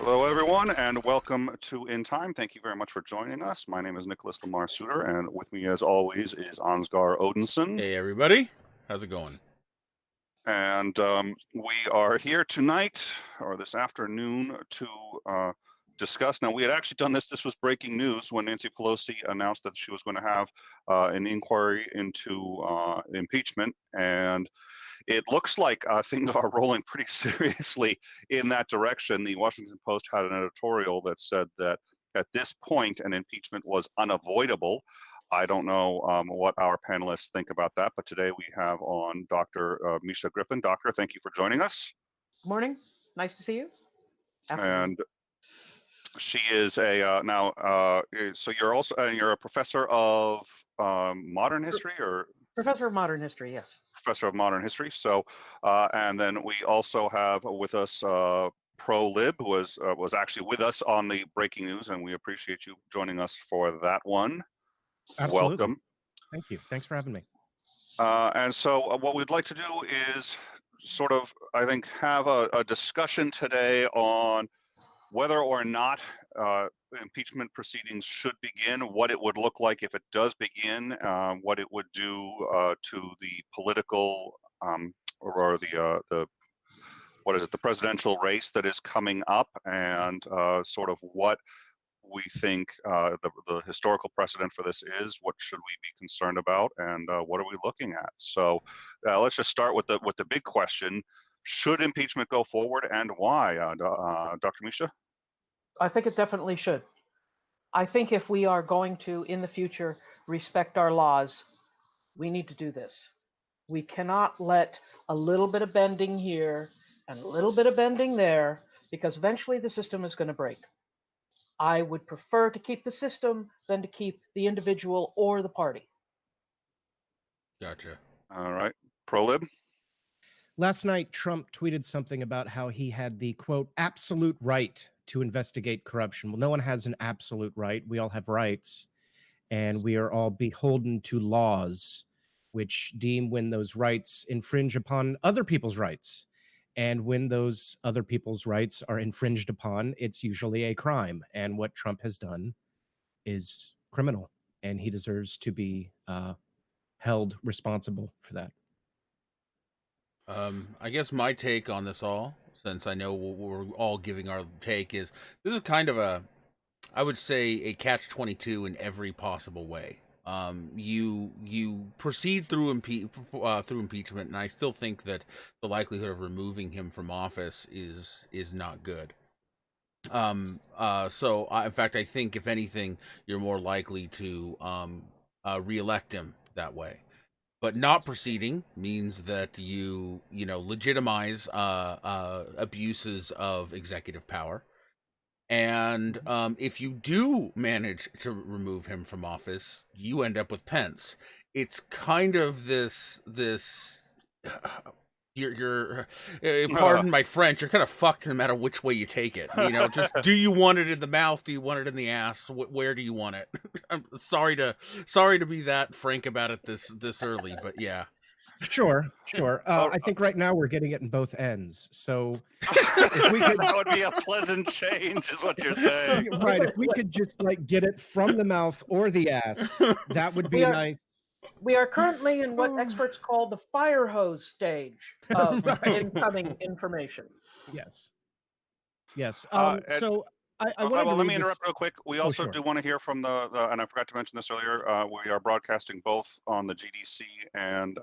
Hello, everyone, and welcome to In Time. Thank you very much for joining us. My name is Nicholas Lamar Soutter, and with me, as always, is Ansgar Odinson. Hey, everybody. How's it going? And we are here tonight, or this afternoon, to discuss. Now, we had actually done this. This was breaking news when Nancy Pelosi announced that she was going to have an inquiry into impeachment, and it looks like things are rolling pretty seriously in that direction. The Washington Post had an editorial that said that at this point, an impeachment was unavoidable. I don't know what our panelists think about that, but today we have on Dr. Misha Griffith. Doctor, thank you for joining us. Morning. Nice to see you. Afternoon. And she is a so you're a professor of modern history, or Professor of Modern History, yes. Professor of Modern History. So, and then we also have with us Prolib, who was actually with us on the breaking news, and we appreciate you joining us for that one. Absolutely. Welcome. Thank you. Thanks for having me. And so what we'd like to do is sort of, I think, have a discussion today on whether or not impeachment proceedings should begin, what it would look like if it does begin, what it would do to the political or the presidential race that is coming up, and sort of what we think the historical precedent for this is, what should we be concerned about, and what are we looking at? So let's just start with the big question: should impeachment go forward, and why? Dr. Misha? I think it definitely should. I think if we are going to, in the future, respect our laws, we need to do this. We cannot let a little bit of bending here and a little bit of bending there, because eventually the system is going to break. I would prefer to keep the system than to keep the individual or the party. Gotcha. All right. Prolib? Last night, Trump tweeted something about how he had the, quote, absolute right to investigate corruption. Well, no one has an absolute right. We all have rights, and we are all beholden to laws which deem when those rights infringe upon other people's rights. And when those other people's rights are infringed upon, it's usually a crime. And what Trump has done is criminal, and he deserves to be held responsible for that. I guess my take on this all, since I know we're all giving our take, is this is kind of I would say, a catch-22 in every possible way. You proceed through impeachment, and I still think that the likelihood of removing him from office is not good. So in fact, I think if anything, you're more likely to reelect him that way. But not proceeding means that you legitimize abuses of executive power. And if you do manage to remove him from office, you end up with Pence. It's kind of this you're pardon my French, you're kind of fucked no matter which way you take it. Just do you want it in the mouth? Do you want it in the ass? Where do you want it? I'm sorry to be that frank about it this early, but yeah. Sure. I think right now we're getting it in both ends. So if we could, that would be a pleasant change, is what you're saying. Right. If we could just get it from the mouth or the ass, that would be nice. We are currently in what experts call the fire hose stage of incoming information. Yes. So let me interrupt real quick. We also do want to hear from and I forgot to mention this earlier, we are broadcasting both on the GDC, and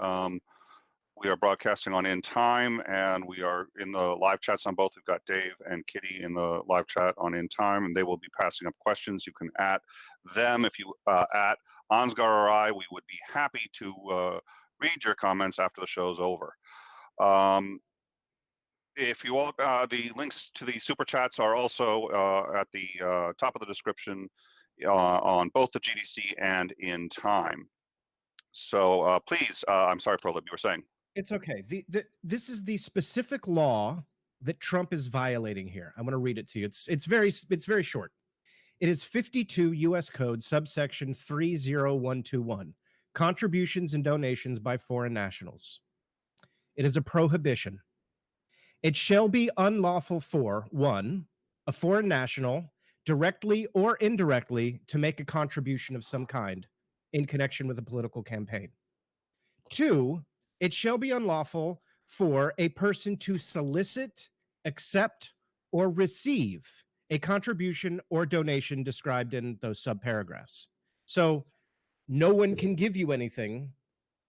we are broadcasting on In Time, and we are in the live chats on both. We've got Dave and Kitty in the live chat on In Time, and they will be passing up questions. You can at them. If you at Ansgar or I, we would be happy to read your comments after the show's over. If you all, the links to the super chats are also at the top of the description on both the GDC and In Time. So please, I'm sorry, Prolib, you were saying. It's okay. This is the specific law that Trump is violating here. I'm going to read it to you. It's very short. It is 52 U.S. Code subsection 30121, contributions and donations by foreign nationals. It is a prohibition. It shall be unlawful for, 1, a foreign national, directly or indirectly, to make a contribution of some kind in connection with a political campaign. 2, it shall be unlawful for a person to solicit, accept, or receive a contribution or donation described in those subparagraphs. So no one can give you anything.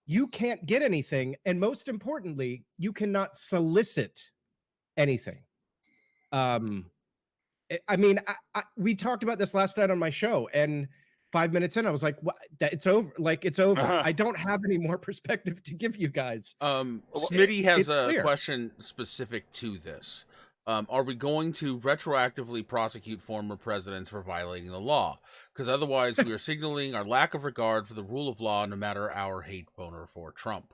You can't get anything. And most importantly, you cannot solicit anything. I mean, we talked about this last night on my show, and 5 minutes in, I was like, "What? It's over! Like it's over! I don't have any more perspective to give you guys." Smitty has a clear. question specific to this. Are we going to retroactively prosecute former presidents for violating the law? Because otherwise, we are signaling our lack of regard for the rule of law, no matter our hate boner for Trump.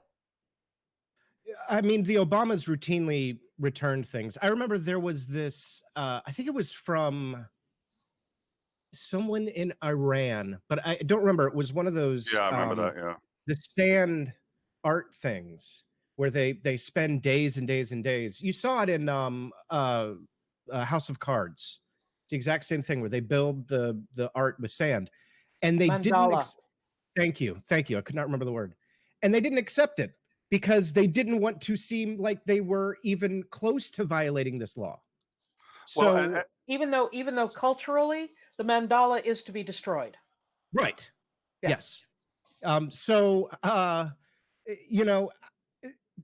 I mean, the Obamas routinely returned things. I remember there was this, I think it was from someone in Iran, but I don't remember. It was one of those, Yeah, I remember that. Yeah. the sand art things where they spend days and days and days. You saw it in House of Cards. It's the exact same thing where they build the art with sand, and they Mandala. didn't. Thank you. I could not remember the word, and they didn't accept it because they didn't want to seem like they were even close to violating this law. So Well, even though culturally the mandala is to be destroyed. right. Yeah. Yes. So you know,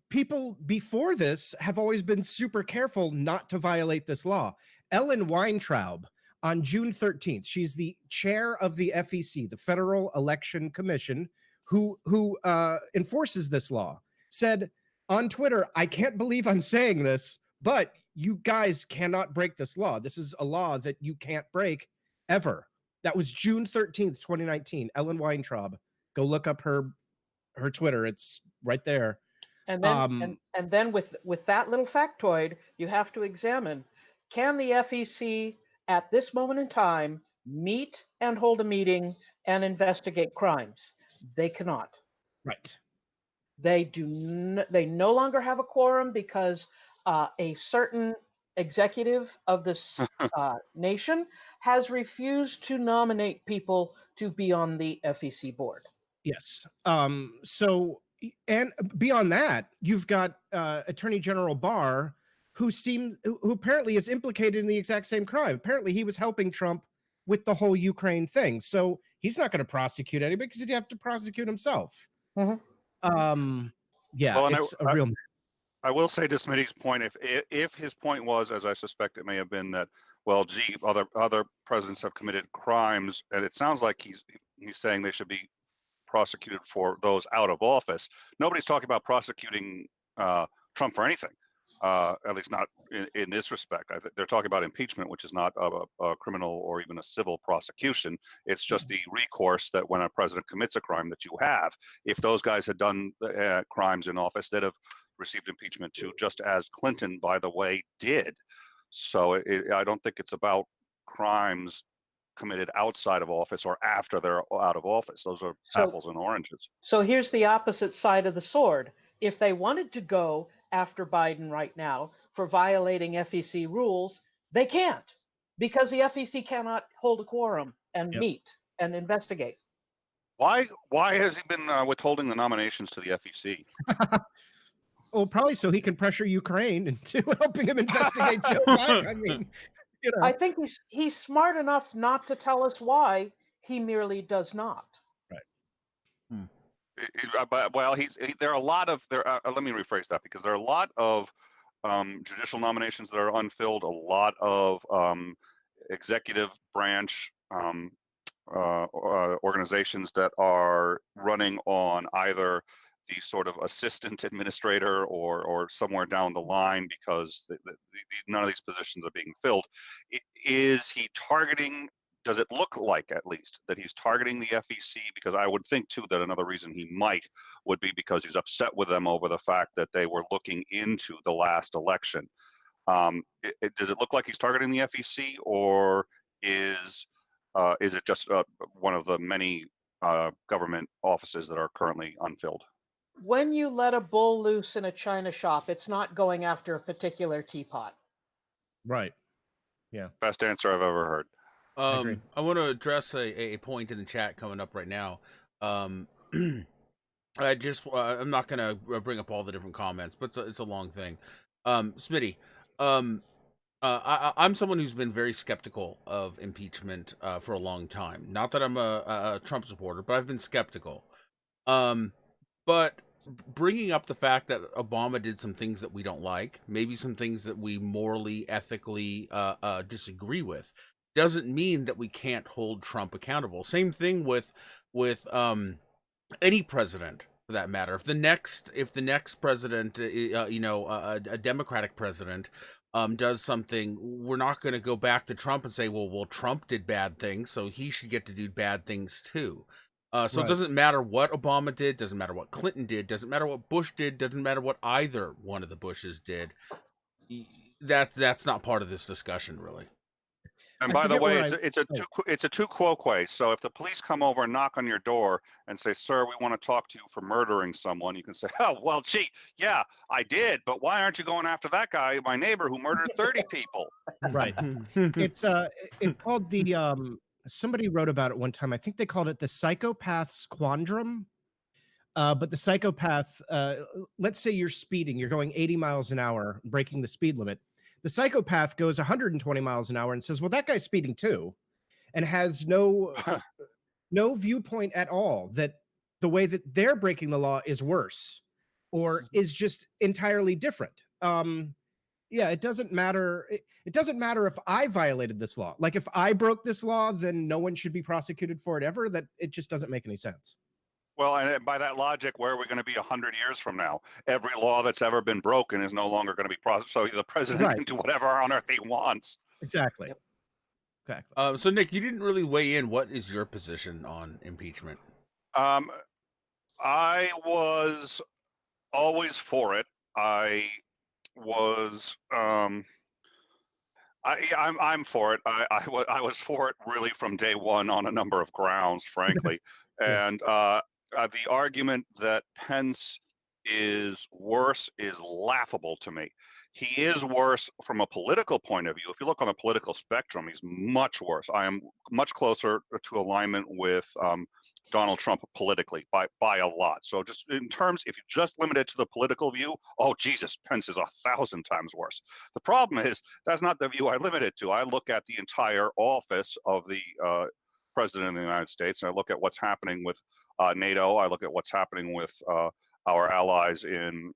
people before this have always been super careful not to violate this law. Ellen Weintraub on June 13th, she's the chair of the FEC, the Federal Election Commission, who enforces this law, said on Twitter, "I can't believe I'm saying this, but you guys cannot break this law. This is a law that you can't break ever." That was June 13th, 2019. Ellen Weintraub. Go look up her Twitter. It's right there. And then and then with that little factoid, you have to examine, can the FEC at this moment in time meet and hold a meeting and investigate crimes? They cannot. Right. They they no longer have a quorum because a certain executive of this nation has refused to nominate people to be on the FEC board. Yes. So, and beyond that, you've got Attorney General Barr, who apparently is implicated in the exact same crime. Apparently, he was helping Trump with the whole Ukraine thing. So he's not going to prosecute anybody because he'd have to prosecute himself. Mhm. Yeah, Well, and it's a real. I will say to Smitty's point, if his point was, as I suspect it may have been, that, well, gee, other presidents have committed crimes, and it sounds like he's saying they should be prosecuted for those out of office. Nobody's talking about prosecuting Trump for anything, at least not in this respect. I think they're talking about impeachment, which is not a criminal or even a civil prosecution. It's just the recourse that when a president commits a crime that you have. If those guys had done crimes in office, they'd have received impeachment too, just as Clinton, by the way, did. So I don't think it's about crimes committed outside of office or after they're out of office. Those are apples and oranges. So here's the opposite side of the sword. If they wanted to go after Biden right now for violating FEC rules, they can't, because the FEC cannot hold a quorum and meet and investigate. Why has he been withholding the nominations to the FEC? Well, probably so he can pressure Ukraine into helping him investigate Joe Biden. I mean, you know. I think he's smart enough not to tell us why. He merely does not. Right. Well, there are a lot of let me rephrase that, because there are a lot of judicial nominations that are unfilled, a lot of executive branch organizations that are running on either the sort of assistant administrator or somewhere down the line, because none of these positions are being filled. Is he targeting? Does it look like, at least, that he's targeting the FEC? Because I would think too that another reason he might would be because he's upset with them over the fact that they were looking into the last election. Does it look like he's targeting the FEC, or is it just one of the many government offices that are currently unfilled? When you let a bull loose in a china shop, it's not going after a particular teapot. Right. Yeah. Best answer I've ever heard. agree. I want to address a point in the chat coming up right now. I'm not gonna bring up all the different comments, but it's a long thing. Smitty, I'm someone who's been very skeptical of impeachment for a long time. Not that I'm a Trump supporter, but I've been skeptical. But bringing up the fact that Obama did some things that we don't like, maybe some things that we morally, ethically disagree with, doesn't mean that we can't hold Trump accountable. Same thing with any president for that matter. If the next president, a Democratic president, does something, we're not going to go back to Trump and say, well, Trump did bad things, so he should get to do bad things too. So Right. it doesn't matter what Obama did, doesn't matter what Clinton did, doesn't matter what Bush did, doesn't matter what either one of the Bushes did. That's not part of this discussion, really. And I by the forget way, where it's a tu quoque. So if the police come over and knock on your door and say, "Sir, we want to talk to you for murdering someone," you can say, "Oh, well, gee, yeah, I did, but why aren't you going after that guy, my neighbor, who murdered 30 people?" Right. It's called the somebody wrote about it one time. I think they called it the psychopath's quandrum. But the psychopath, let's say you're speeding, you're going 80 miles an hour, breaking the speed limit. The psychopath goes 120 miles an hour and says, well, that guy's speeding too, and has no viewpoint at all that the way that they're breaking the law is worse or is just entirely different. Yeah, it doesn't matter. It doesn't matter if I violated this law. Like if I broke this law, then no one should be prosecuted for it ever. That it just doesn't make any sense. Well, and by that logic, where are we going to be 100 years from now? Every law that's ever been broken is no longer going to be prosecuted. So the president Right. can do whatever on earth he wants. Exactly. Yep. Exactly. So Nick, you didn't really weigh in. What is your position on impeachment? I was always for it. I was I'm for it. I was for it really from day one on a number of grounds, frankly. Yeah. And the argument that Pence is worse is laughable to me. He is worse from a political point of view. If you look on the political spectrum, he's much worse. I am much closer to alignment with Donald Trump politically by a lot. So just in terms, if you just limit it to the political view, oh Jesus, Pence is 1,000 times worse. The problem is that's not the view I limit it to. I look at the entire office of the president of the United States, and I look at what's happening with NATO. I look at what's happening with our allies in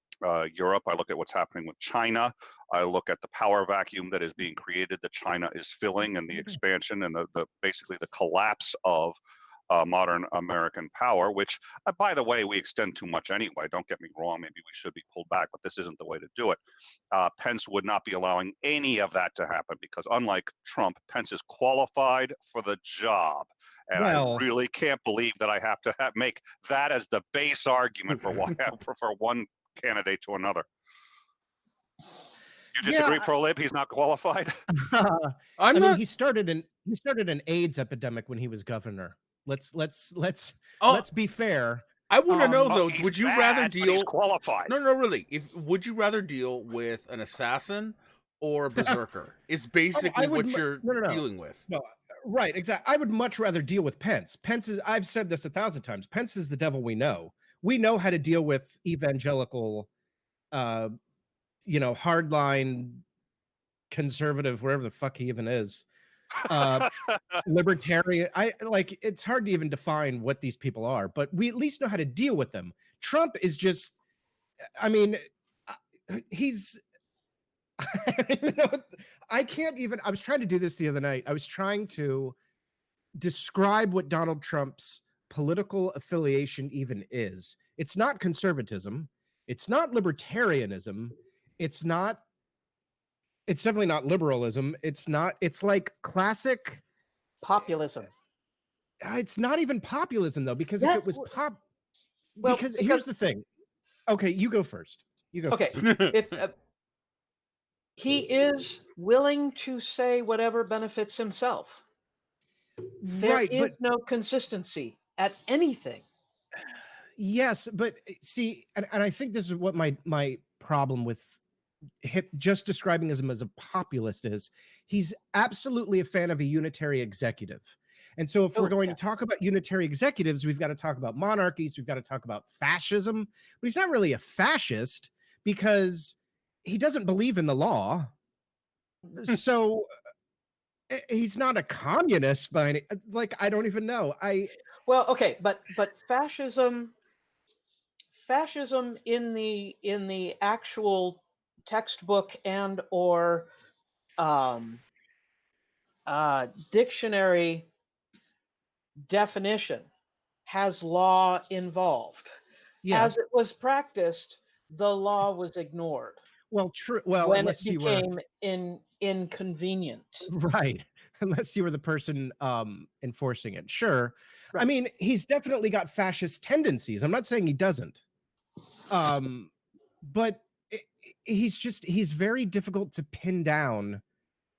Europe. I look at what's happening with China. I look at the power vacuum that is being created that China is filling, and the expansion and the basically the collapse of modern American power, which, by the way, we extend too much anyway. Don't get me wrong. Maybe we should be pulled back, but this isn't the way to do it. Pence would not be allowing any of that to happen because, unlike Trump, Pence is qualified for the job. And Well, I really can't believe that I have to make that as the base argument for why I prefer one candidate to another. You disagree, Prolib? He's not qualified? I mean, he started an AIDS epidemic when he was governor. Let's be fair. I want to know though. He's Would you bad, rather but deal? He's qualified. No, really. Would you rather deal with an assassin or a berserker? Is basically what you're dealing with. No, right, exactly. I would much rather deal with Pence. I've said this 1,000 times. Pence is the devil we know. We know how to deal with evangelical, hardline conservative, wherever the fuck he even is. Libertarian. It's hard to even define what these people are, but we at least know how to deal with them. Trump is just, I mean, he's I can't even. I was trying to do this the other night. I was trying to describe what Donald Trump's political affiliation even is. It's not conservatism. It's not libertarianism. It's definitely not liberalism. It's like classic populism. It's not even populism though, because if it was because here's the thing. Okay, you go first. Okay. He is willing to say whatever benefits himself. There is no consistency at anything. Yes, but see, and I think this is what my problem with just describing him as a populist is he's absolutely a fan of a unitary executive. And so if we're going to talk about unitary executives, we've got to talk about monarchies, we've got to talk about fascism, but he's not really a fascist because he doesn't believe in the law. So he's not a communist by any, like, I don't even know. Well, okay, but fascism in the actual textbook and or dictionary definition has law involved. Yeah. As it was practiced, the law was ignored. Well, true. Well, when it unless you were became inconvenient. right, unless you were the person enforcing it. Sure. Right. I mean, he's definitely got fascist tendencies. I'm not saying he doesn't. But he's very difficult to pin down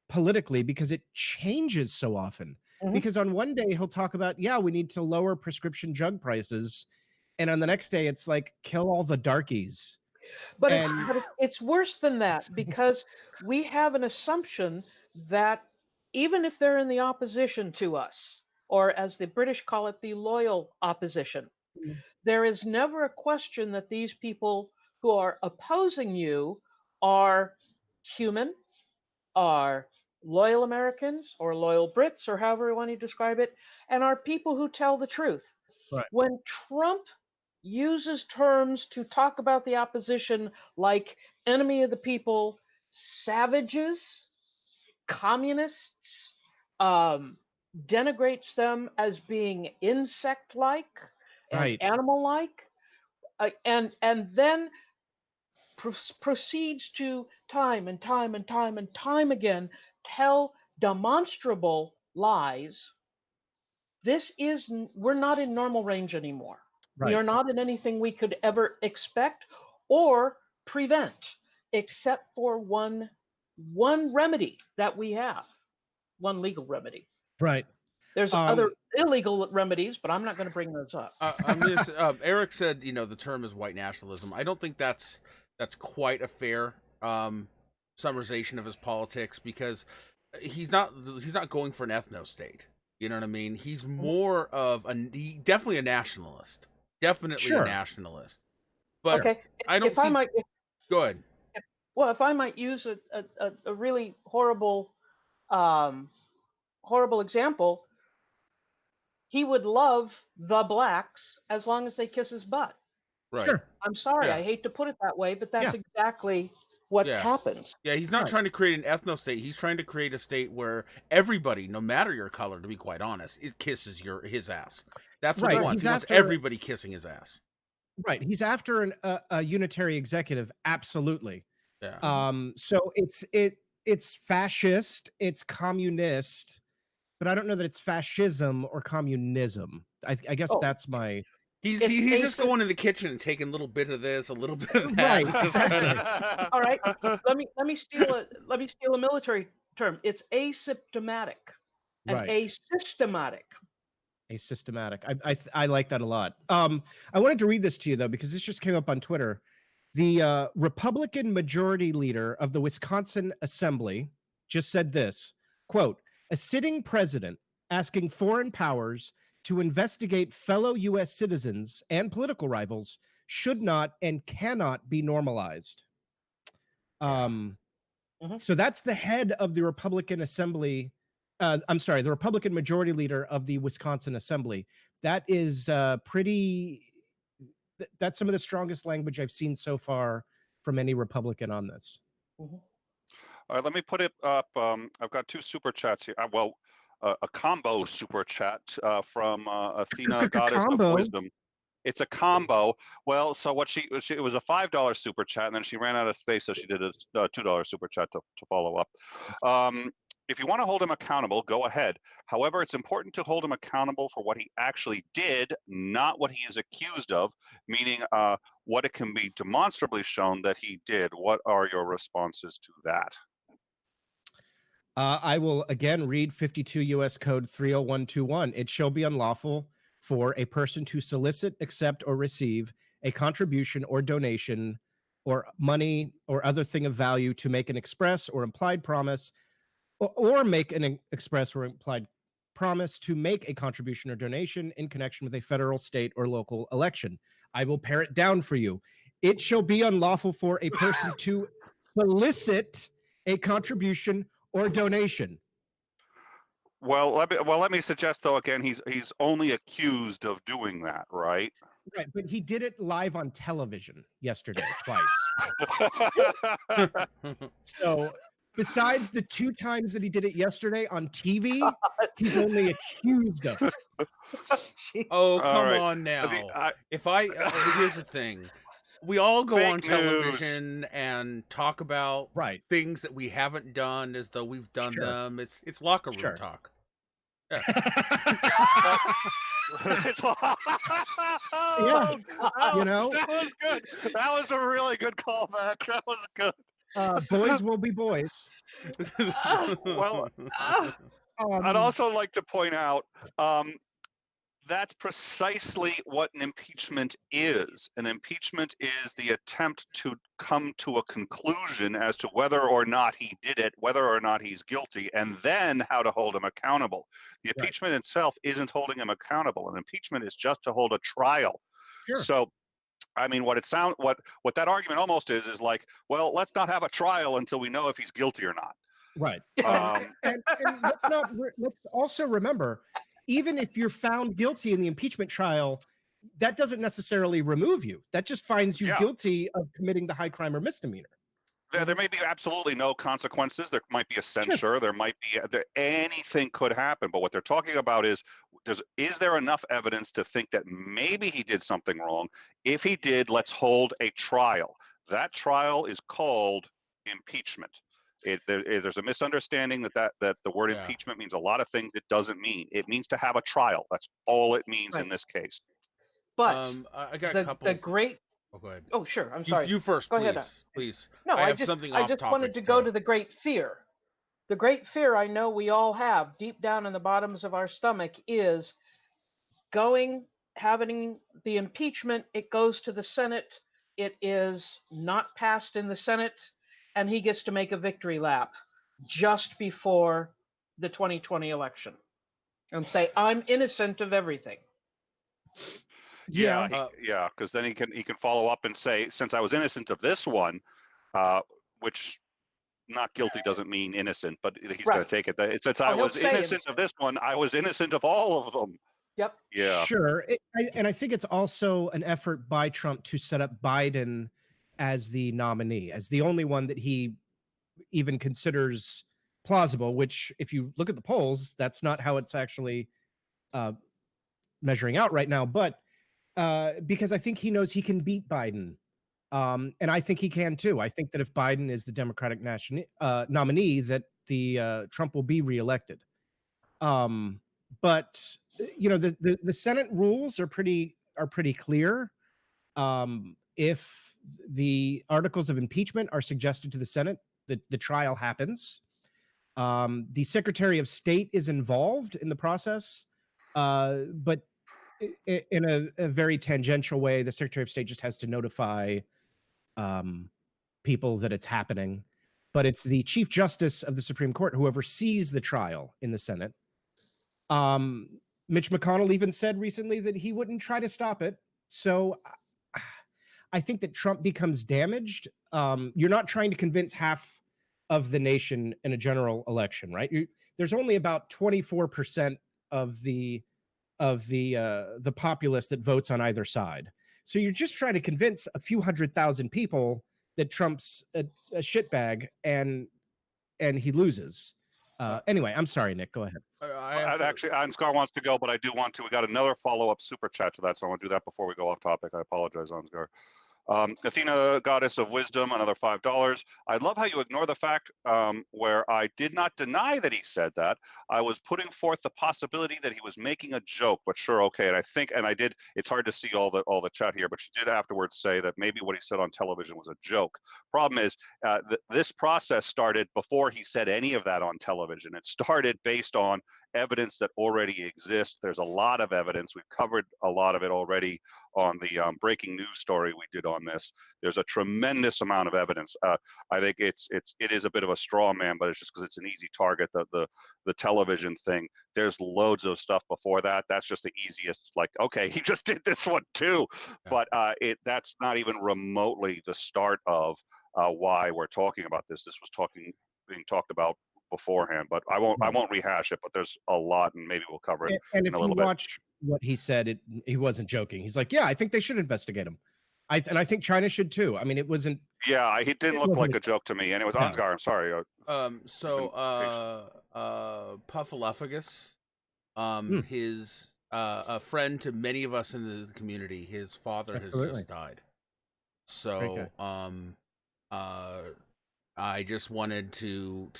politically because it changes so often. Mhm. Because on one day he'll talk about, yeah, we need to lower prescription drug prices, and on the next day it's like kill all the darkies. But And it's worse than that because we have an assumption that even if they're in the opposition to us, or as the British call it, the loyal opposition, there is never a question that these people who are opposing you are human, are loyal Americans or loyal Brits or however you want to describe it, and are people who tell the truth. Right. When Trump uses terms to talk about the opposition like enemy of the people, savages, communists, denigrates them as being insect-like and right. animal-like, and then proceeds to time and time and time and time again tell demonstrable lies. We're not in normal range anymore. We Right. are not in anything we could ever expect or prevent, except for one remedy that we have, one legal remedy. Right. There's other illegal remedies, but I'm not going to bring those up. Eric said, the term is white nationalism. I don't think that's quite a fair summarization of his politics because he's not going for an ethno state. You know what I mean? He's more of definitely a nationalist. Definitely a nationalist. But okay, I don't see. Go ahead. Well, if I might use a really horrible example, he would love the blacks as long as they kiss his butt. Right. Sure. I'm sorry, Yeah. I hate to put it that way, but that's exactly what happens. Yeah, he's not trying to create an ethno state. He's trying to create a state where everybody, no matter your color, to be quite honest, it kisses his ass. That's what he wants. He wants everybody kissing his ass. Right. He's after a unitary executive. Absolutely. Yeah. So it's fascist, it's communist, but I don't know that it's fascism or communism. I guess that's my. He's just going in the kitchen and taking a little bit of this, a little bit of that. Right. Exactly. All right. Let me steal a military term. It's asymptomatic and asystematic. Asystematic. I like that a lot. I wanted to read this to you though because this just came up on Twitter. The Republican majority leader of the Wisconsin Assembly just said this, quote, "A sitting president asking foreign powers to investigate fellow U.S. citizens and political rivals should not and cannot be normalized." So that's the head of the Republican Assembly. I'm sorry, the Republican majority leader of the Wisconsin Assembly. That is that's some of the strongest language I've seen so far from any Republican on this. All right, let me put it up. I've got two super chats here. A combo super chat from Athena, Goddess of Wisdom. It's a combo. Well, so it was a $5 super chat, and then she ran out of space, so she did a $2 super chat to follow up. If you want to hold him accountable, go ahead. However, it's important to hold him accountable for what he actually did, not what he is accused of, meaning what it can be demonstrably shown that he did. What are your responses to that? I will again read 52 U.S. Code 30121. It shall be unlawful for a person to solicit, accept, or receive a contribution or donation or money or other thing of value to make an express or implied promise, or make an express or implied promise to make a contribution or donation in connection with a federal, state, or local election. I will pare it down for you. It shall be unlawful for a person to solicit a contribution or donation. Well, let me suggest though again, he's only accused of doing that, right? Right, but he did it live on television yesterday twice. So besides the 2 times that he did it yesterday on TV, he's only accused of it. Oh, All come right. on now. I- If I here's the thing. We all go on Fake news. television and talk about Right. things that we haven't done as though we've done Sure. them. It's locker room Sure. talk. Yeah, you know, that was good. That was a really good callback. That was good. boys will be boys. Well, Um, I'd also like to point out that's precisely what an impeachment is. An impeachment is the attempt to come to a conclusion as to whether or not he did it, whether or not he's guilty, and then how to hold him accountable. The Right. impeachment itself isn't holding him accountable. An impeachment is just to hold a trial. Sure. So, I mean, what that argument almost is like, well, let's not have a trial until we know if he's guilty or not. Right. Um, And let's also remember, even if you're found guilty in the impeachment trial, that doesn't necessarily remove you. That just finds you Yeah. guilty of committing the high crime or misdemeanor. There may be absolutely no consequences. There might be a censure. There might be anything could happen. But what they're talking about is there enough evidence to think that maybe he did something wrong? If he did, let's hold a trial. That trial is called impeachment. There's a misunderstanding that the word Yeah. impeachment means a lot of things it doesn't mean. It means to have a trial. That's all it means in Right. this case. But I got a couple. the great. Oh, go ahead. Oh, sure. I'm sorry. You first, Go please. ahead. Please. No, I I have just something I off just topic wanted to go to the great fear. The great fear I know we all have deep down in the bottoms of our stomach is having the impeachment. It goes to the Senate. It is not passed in the Senate, and he gets to make a victory lap just before the 2020 election and say, "I'm innocent of everything." Yeah. Because then he can follow up and say, since I was innocent of this one, which not guilty doesn't mean innocent, but he's going Right. to take it. Since I Oh, he'll was say innocent of this one, I was innocent of all of them. Yep. Yeah. Sure. And I think it's also an effort by Trump to set up Biden as the nominee, as the only one that he even considers plausible, which if you look at the polls, that's not how it's actually measuring out right now. But because I think he knows he can beat Biden. And I think he can too. I think that if Biden is the Democratic nominee, that the Trump will be reelected. But you know, the Senate rules are pretty clear. If the articles of impeachment are suggested to the Senate, the trial happens. The Secretary of State is involved in the process, but in a very tangential way. The Secretary of State just has to notify people that it's happening. But it's the Chief Justice of the Supreme Court who oversees the trial in the Senate. Mitch McConnell even said recently that he wouldn't try to stop it. So I think that Trump becomes damaged. You're not trying to convince half of the nation in a general election, right? There's only about 24% of the populace that votes on either side. So you're just trying to convince a few 100,000 people that Trump's a shitbag and he loses. Anyway, I'm sorry, Nick. Go ahead. Actually, Ansgar wants to go, but I do want to. We got another follow-up super chat to that, so I want to do that before we go off topic. I apologize, Ansgar. Athena, Goddess of Wisdom, another $5. I love how you ignore the fact where I did not deny that he said that. I was putting forth the possibility that he was making a joke, but sure, okay. And I did. It's hard to see all the chat here, but she did afterwards say that maybe what he said on television was a joke. Problem is, this process started before he said any of that on television. It started based on evidence that already exists. There's a lot of evidence. We've covered a lot of it already on the breaking news story we did on this. There's a tremendous amount of evidence. I think it is a bit of a straw man, but it's just because it's an easy target. The television thing. There's loads of stuff before that. That's just the easiest. Like, okay, he just did this one too, but that's not even remotely the start of why we're talking about this. This was being talked about beforehand, but I won't rehash it. But there's a lot, and maybe we'll cover it And in if a little you bit. watch what he said, he wasn't joking. He's like, yeah, I think they should investigate him. And I think China should too. I mean, it wasn't. Yeah, he didn't look like a joke to me, and it was No. Ansgar. I'm sorry. Puffalophagus, Hmm. his a friend to many of us in the community. His father has just died. So I just wanted to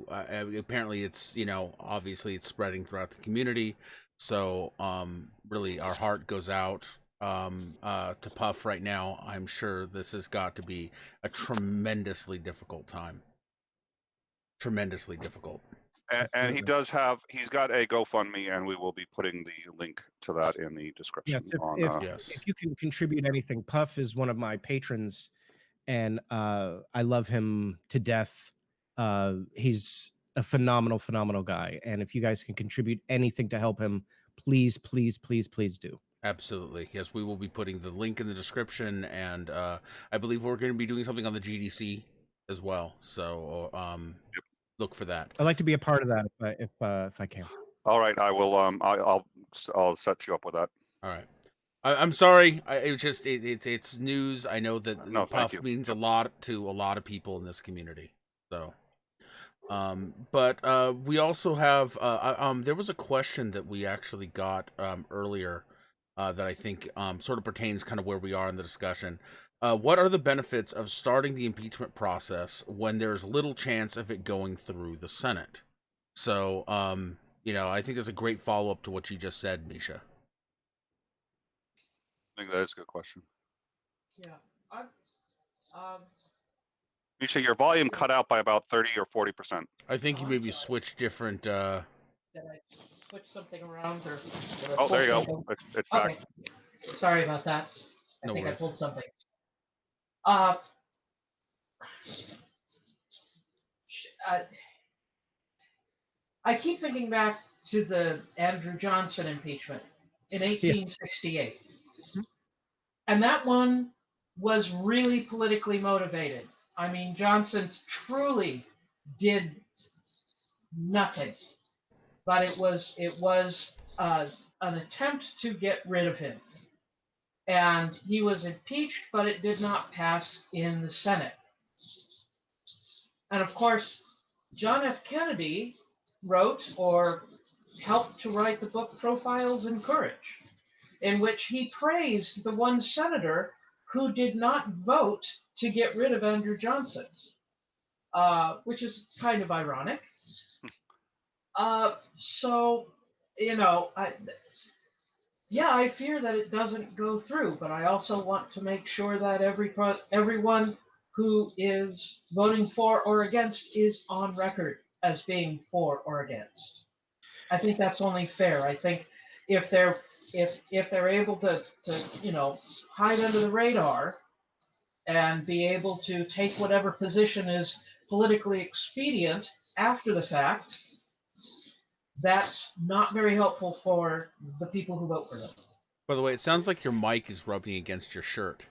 apparently it's, you know, obviously it's spreading throughout the community. So really our heart goes out to Puff right now. I'm sure this has got to be a tremendously difficult time. Tremendously difficult. And he's got a GoFundMe, and we will be putting the link to that in the description. Yes, if you can contribute anything, Puff is one of my patrons, and I love him to death. He's a phenomenal guy, and if you guys can contribute anything to help him, please do. Absolutely. Yes, we will be putting the link in the description, and I believe we're going to be doing something on the GDC as well. So look for that. I'd like to be a part of that if I can. All right, I will. I'll set you up with that. All right. I'm sorry. It was just it's news. I know that Puff means a lot to a lot of people in this community. So, but we also have there was a question that we actually got earlier that I think sort of pertains kind of where we are in the discussion. What are the benefits of starting the impeachment process when there's little chance of it going through the Senate? So, you know, I think that's a great follow-up to what you just said, Misha. I think that is a good question. Yeah. Misha, your volume cut out by about 30 or 40%. I think you maybe switched different. Did I switch something around? Or oh, there you go. It's back. Okay. Sorry about that. I think worries. I pulled something. I keep thinking back to the Andrew Johnson impeachment in 1868. Yeah. And that one was really politically motivated. I mean, Johnson truly did nothing, but it was an attempt to get rid of him. And he was impeached, but it did not pass in the Senate. And of course, John F. Kennedy wrote or helped to write the book Profiles in Courage, in which he praised the one senator who did not vote to get rid of Andrew Johnson, which is kind of ironic. So, you know, I fear that it doesn't go through, but I also want to make sure that everyone who is voting for or against is on record as being for or against. I think that's only fair. I think if they're able to you know, hide under the radar and be able to take whatever position is politically expedient after the fact, that's not very helpful for the people who vote for them. By the way, it sounds like your mic is rubbing against your shirt.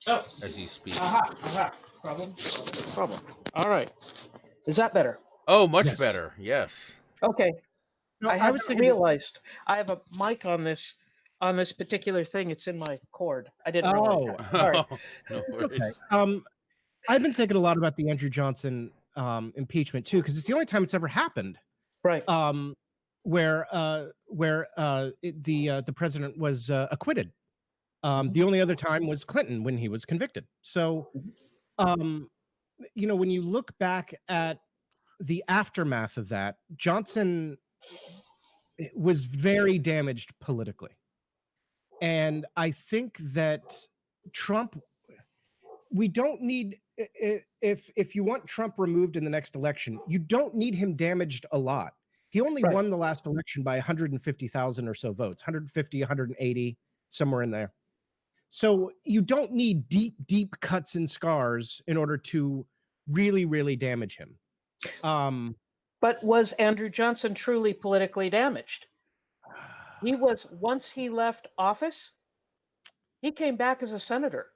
Oh. As you speak. Problem. All right. Is that better? Oh, much better. Yes. Okay. No, I haven't realized I have a mic on this particular thing. It's in my cord. I didn't realize that. Sorry. No worries. Okay. I've been thinking a lot about the Andrew Johnson impeachment too, because it's the only time it's ever happened. Right. Where the president was acquitted. The only other time was Clinton when he was convicted. So, you know, when you look back at the aftermath of that, Johnson was very damaged politically. And I think that Trump, we don't need, if you want Trump removed in the next election, you don't need him damaged a lot. He only won the last election by 150,000 or so votes, 150, 180, somewhere in there. So you don't need deep cuts and scars in order to really damage him. But was Andrew Johnson truly politically damaged? He was, once he left office, he came back as a senator.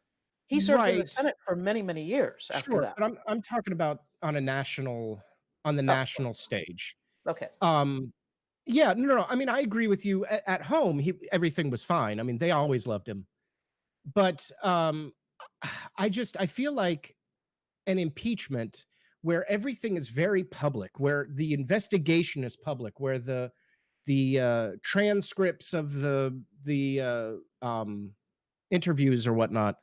He served in the Right. Senate for many years after Sure, that. but I'm talking about on the national stage. Okay. Yeah, no. I mean, I agree with you. At home, everything was fine. I mean, they always loved him. But I feel like an impeachment where everything is very public, where the investigation is public, where the transcripts of the interviews or whatnot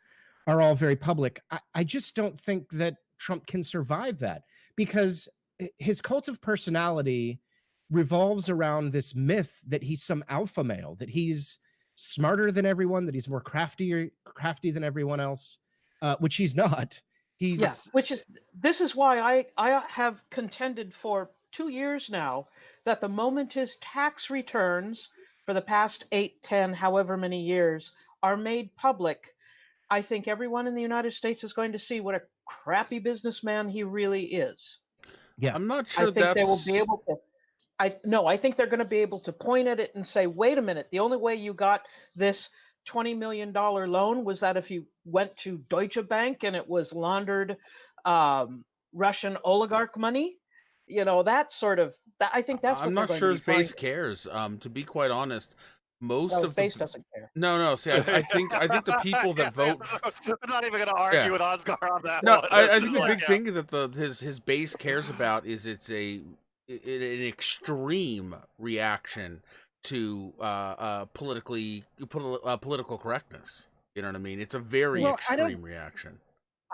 are all very public. I just don't think that Trump can survive that, because his cult of personality revolves around this myth that he's some alpha male, that he's smarter than everyone, that he's more crafty than everyone else, which he's not. This is why I have contended for 2 years now that the moment his tax returns for the past 8, 10, however many years are made public, I think everyone in the United States is going to see what a crappy businessman he really is. Yeah. I'm not sure I think they will be that's able to. I think they're going to be able to point at it and say, wait a minute, the only way you got this $20 million loan was that if you went to Deutsche Bank and it was laundered Russian oligarch money. You know, that sort of, I think that's what I'm they're not going sure to his be trying. base cares. To be quite honest, most No, his of the base doesn't care. no. See, I think the people that vote. I'm not even going to argue Yeah. with Ansgar on that No, one. I It's think just the like, big thing that his base cares about is an extreme reaction to political correctness. You know what I mean? It's a very extreme reaction.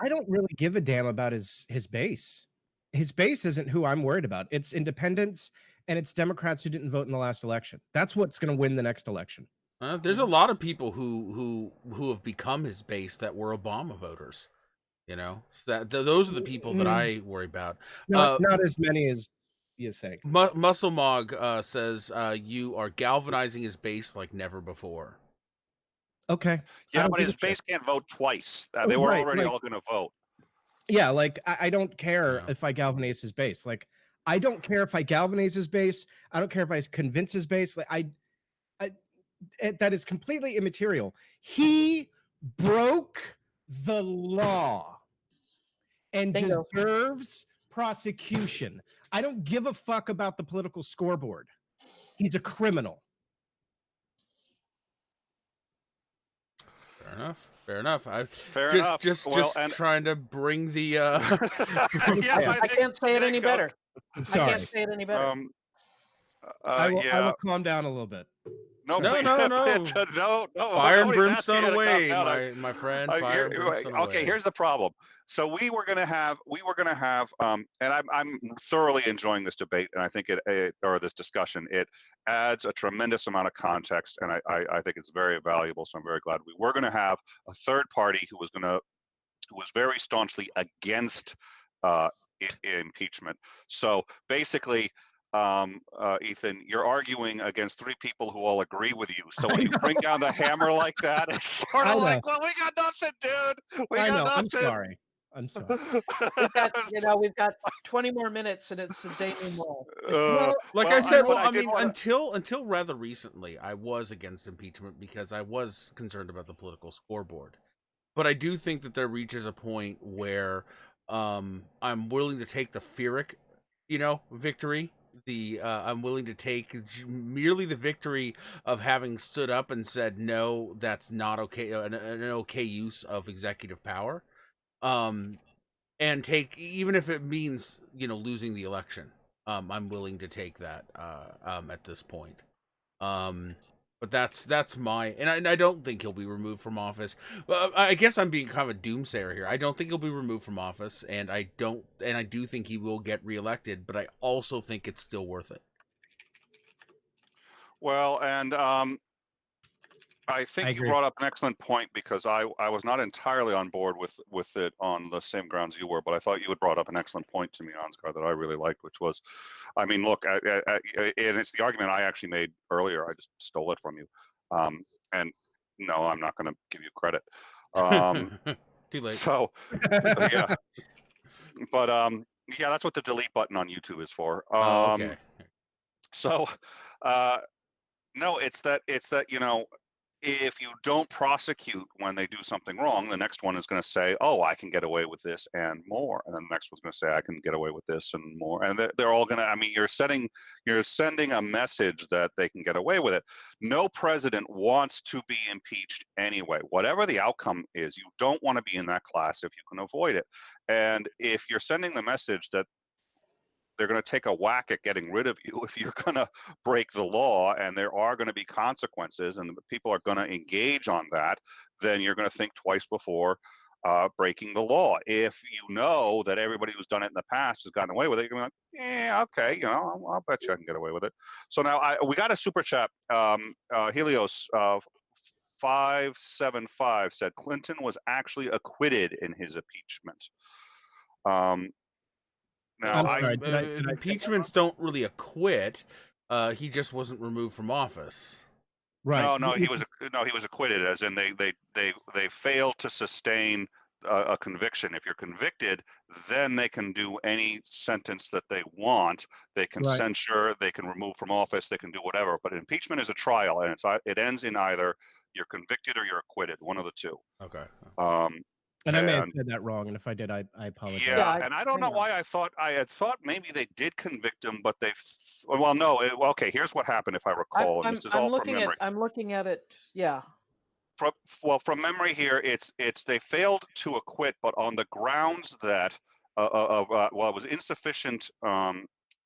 I don't really give a damn about his base. His base isn't who I'm worried about. It's independents and it's Democrats who didn't vote in the last election. That's what's going to win the next election. There's a lot of people who have become his base that were Obama voters. You know, so those are the people that I worry about. Not as many as you think. Muscle Mog says you are galvanizing his base like never before. Okay. Yeah, but his base can't vote twice. They were already all going to vote. Yeah, like I don't care if I galvanize his base. Like I don't care if I galvanize his base. I don't care if I convince his base. Like that is completely immaterial. He broke the law and deserves prosecution. I don't give a fuck about the political scoreboard. He's a criminal. Fair enough. Just trying to bring the. I can't say it any better. I'm sorry. I can't say it any better. I will calm down a little bit. No. No. Fire and brimstone away, my friend. Fire and brimstone away. Okay, here's the problem. So we were gonna have, and I'm thoroughly enjoying this debate, and I think or this discussion, it adds a tremendous amount of context, and I think it's very valuable. So I'm very glad we were gonna have a third party who was very staunchly against impeachment. So basically, Ethan, you're arguing against three people who all agree with you. So when you bring down the hammer like that, it's sort of like, well, we got nothing, dude. We got nothing. I'm sorry. We've got 20 more minutes, and it's a denouement. I said, I mean, until rather recently, I was against impeachment because I was concerned about the political scoreboard. But I do think that there reaches a point where I'm willing to take the Pyrrhic, victory. I'm willing to take merely the victory of having stood up and said, no, that's not okay, an okay use of executive power. And take, even if it means, losing the election, I'm willing to take that, at this point. But that's and I don't think he'll be removed from office. I guess I'm being kind of a doomsayer here. I don't think he'll be removed from office, and I do think he will get reelected, but I also think it's still worth it. Well, and I think you brought up an excellent point, because I was not entirely on board with it on the same grounds you were, but I thought you had brought up an excellent point to me, Ansgar, that I really liked, which was, I mean, look, and it's the argument I actually made earlier. I just stole it from you. And no, I'm not going to give you credit. Too late. So yeah, but yeah, that's what the delete button on YouTube is for. Oh, okay. So no, it's that if you don't prosecute when they do something wrong, the next one is going to say, "Oh, I can get away with this and more," and then the next one's going to say, "I can get away with this and more," and they're all going to. I mean, you're sending a message that they can get away with it. No president wants to be impeached anyway. Whatever the outcome is, you don't want to be in that class if you can avoid it. And if you're sending the message that they're going to take a whack at getting rid of you if you're going to break the law, and there are going to be consequences, and people are going to engage on that, then you're going to think twice before breaking the law. If you know that everybody who's done it in the past has gotten away with it, you're going to be like, yeah, okay, I'll bet you I can get away with it. So now we got a super chat. Helios 575 said Clinton was actually acquitted in his impeachment. Now, I'm sorry, impeachments don't really acquit. He just wasn't removed from office. right. no, he was acquitted, as in they failed to sustain a conviction. If you're convicted, then they can do any sentence that they want. They can Right. censure, they can remove from office, they can do whatever. But impeachment is a trial, and it ends in either you're convicted or you're acquitted, one of the two. Okay. And I may have said that wrong, and if I did, I apologize. Yeah, and I don't know why I had thought maybe they did convict him, but well, no. Okay, here's what happened, if I recall. And this is all from memory. I'm looking at it. Yeah. From memory here, it's they failed to acquit, but on the grounds that it was insufficient.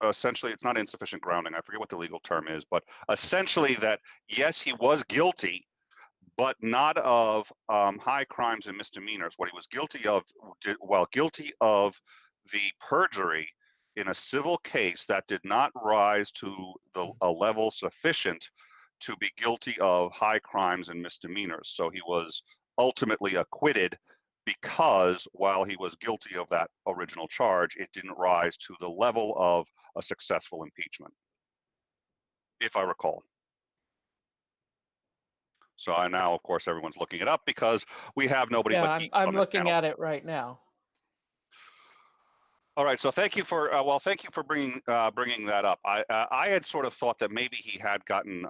Essentially, it's not insufficient grounding. I forget what the legal term is, but essentially that yes, he was guilty, but not of high crimes and misdemeanors. What he was guilty of, guilty of the perjury in a civil case that did not rise to a level sufficient to be guilty of high crimes and misdemeanors. So he was ultimately acquitted because while he was guilty of that original charge, it didn't rise to the level of a successful impeachment, if I recall. So now, of course, everyone's looking it up because we have nobody but geeks I'm on this looking panel. at it right now. All right, so thank you for bringing that up. I had sort of thought that maybe he had gotten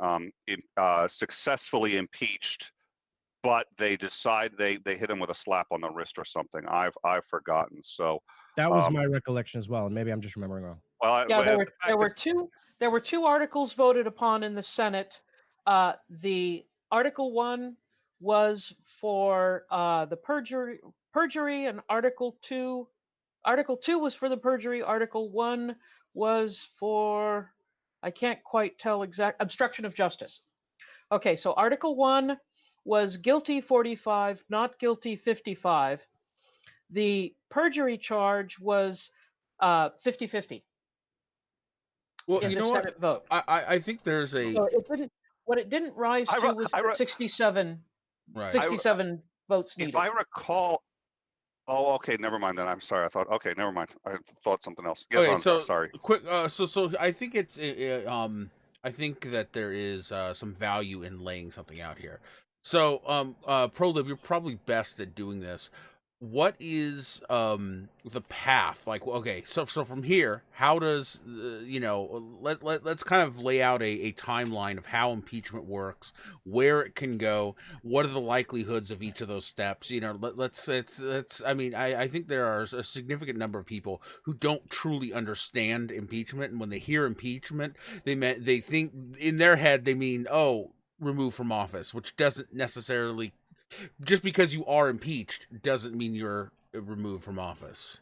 successfully impeached, but they hit him with a slap on the wrist or something. I've forgotten. So That was my recollection as well, and maybe I'm just remembering wrong. well, Yeah, there were two articles voted upon in the Senate. The Article 1 was for the perjury, and Article 2 was for the perjury. Article 1 was for, I can't quite tell exact, obstruction of justice. Okay, so Article 1 was guilty 45, not guilty 55. The perjury charge was 50-50. Well, in you the know Senate what? vote. I think there's a So what it didn't rise to was 67, right. 67 votes needed. If I recall, oh, okay, never mind then. I'm sorry. I thought, okay, never mind. I thought something else. Yes, Okay, so sorry. Quick, so I think I think that there is some value in laying something out here. So, Prolib, you're probably best at doing this. What is the path? Like, okay, so from here, how does let's kind of lay out a timeline of how impeachment works, where it can go, what are the likelihoods of each of those steps? I mean, I think there are a significant number of people who don't truly understand impeachment, and when they hear impeachment, they think in their head they mean, oh, removed from office, which doesn't necessarily. Just because you are impeached doesn't mean you're removed from office.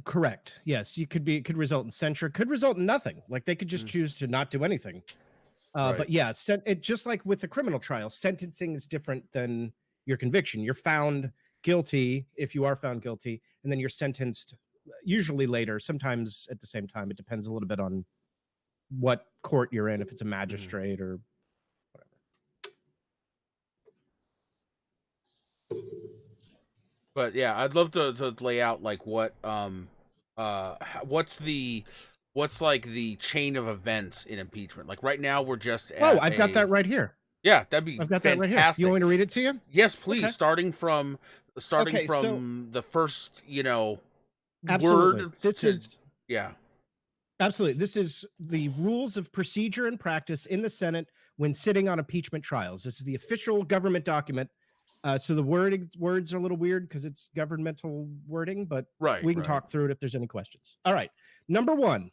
Correct. Yes, it could result in censure, could result in nothing. Like they could just choose to not do anything. Right. But yeah, it just like with a criminal trial, sentencing is different than your conviction. You're found guilty if you are found guilty, and then you're sentenced usually later, sometimes at the same time. It depends a little bit on what court you're in, if it's a magistrate or whatever. But yeah, I'd love to lay out like what's like the chain of events in impeachment. Like right now we're just at I've got that right here. Yeah, that'd be I've got that right here. fantastic. You want me to read it to you? Yes, please. Okay. Starting from Okay, so- the first, Absolutely. word. This is yeah. absolutely. This is the rules of procedure and practice in the Senate when sitting on impeachment trials. This is the official government document. So the words are a little weird because it's governmental wording, but Right. we can right. talk through it if there's any questions. All right. Number 1,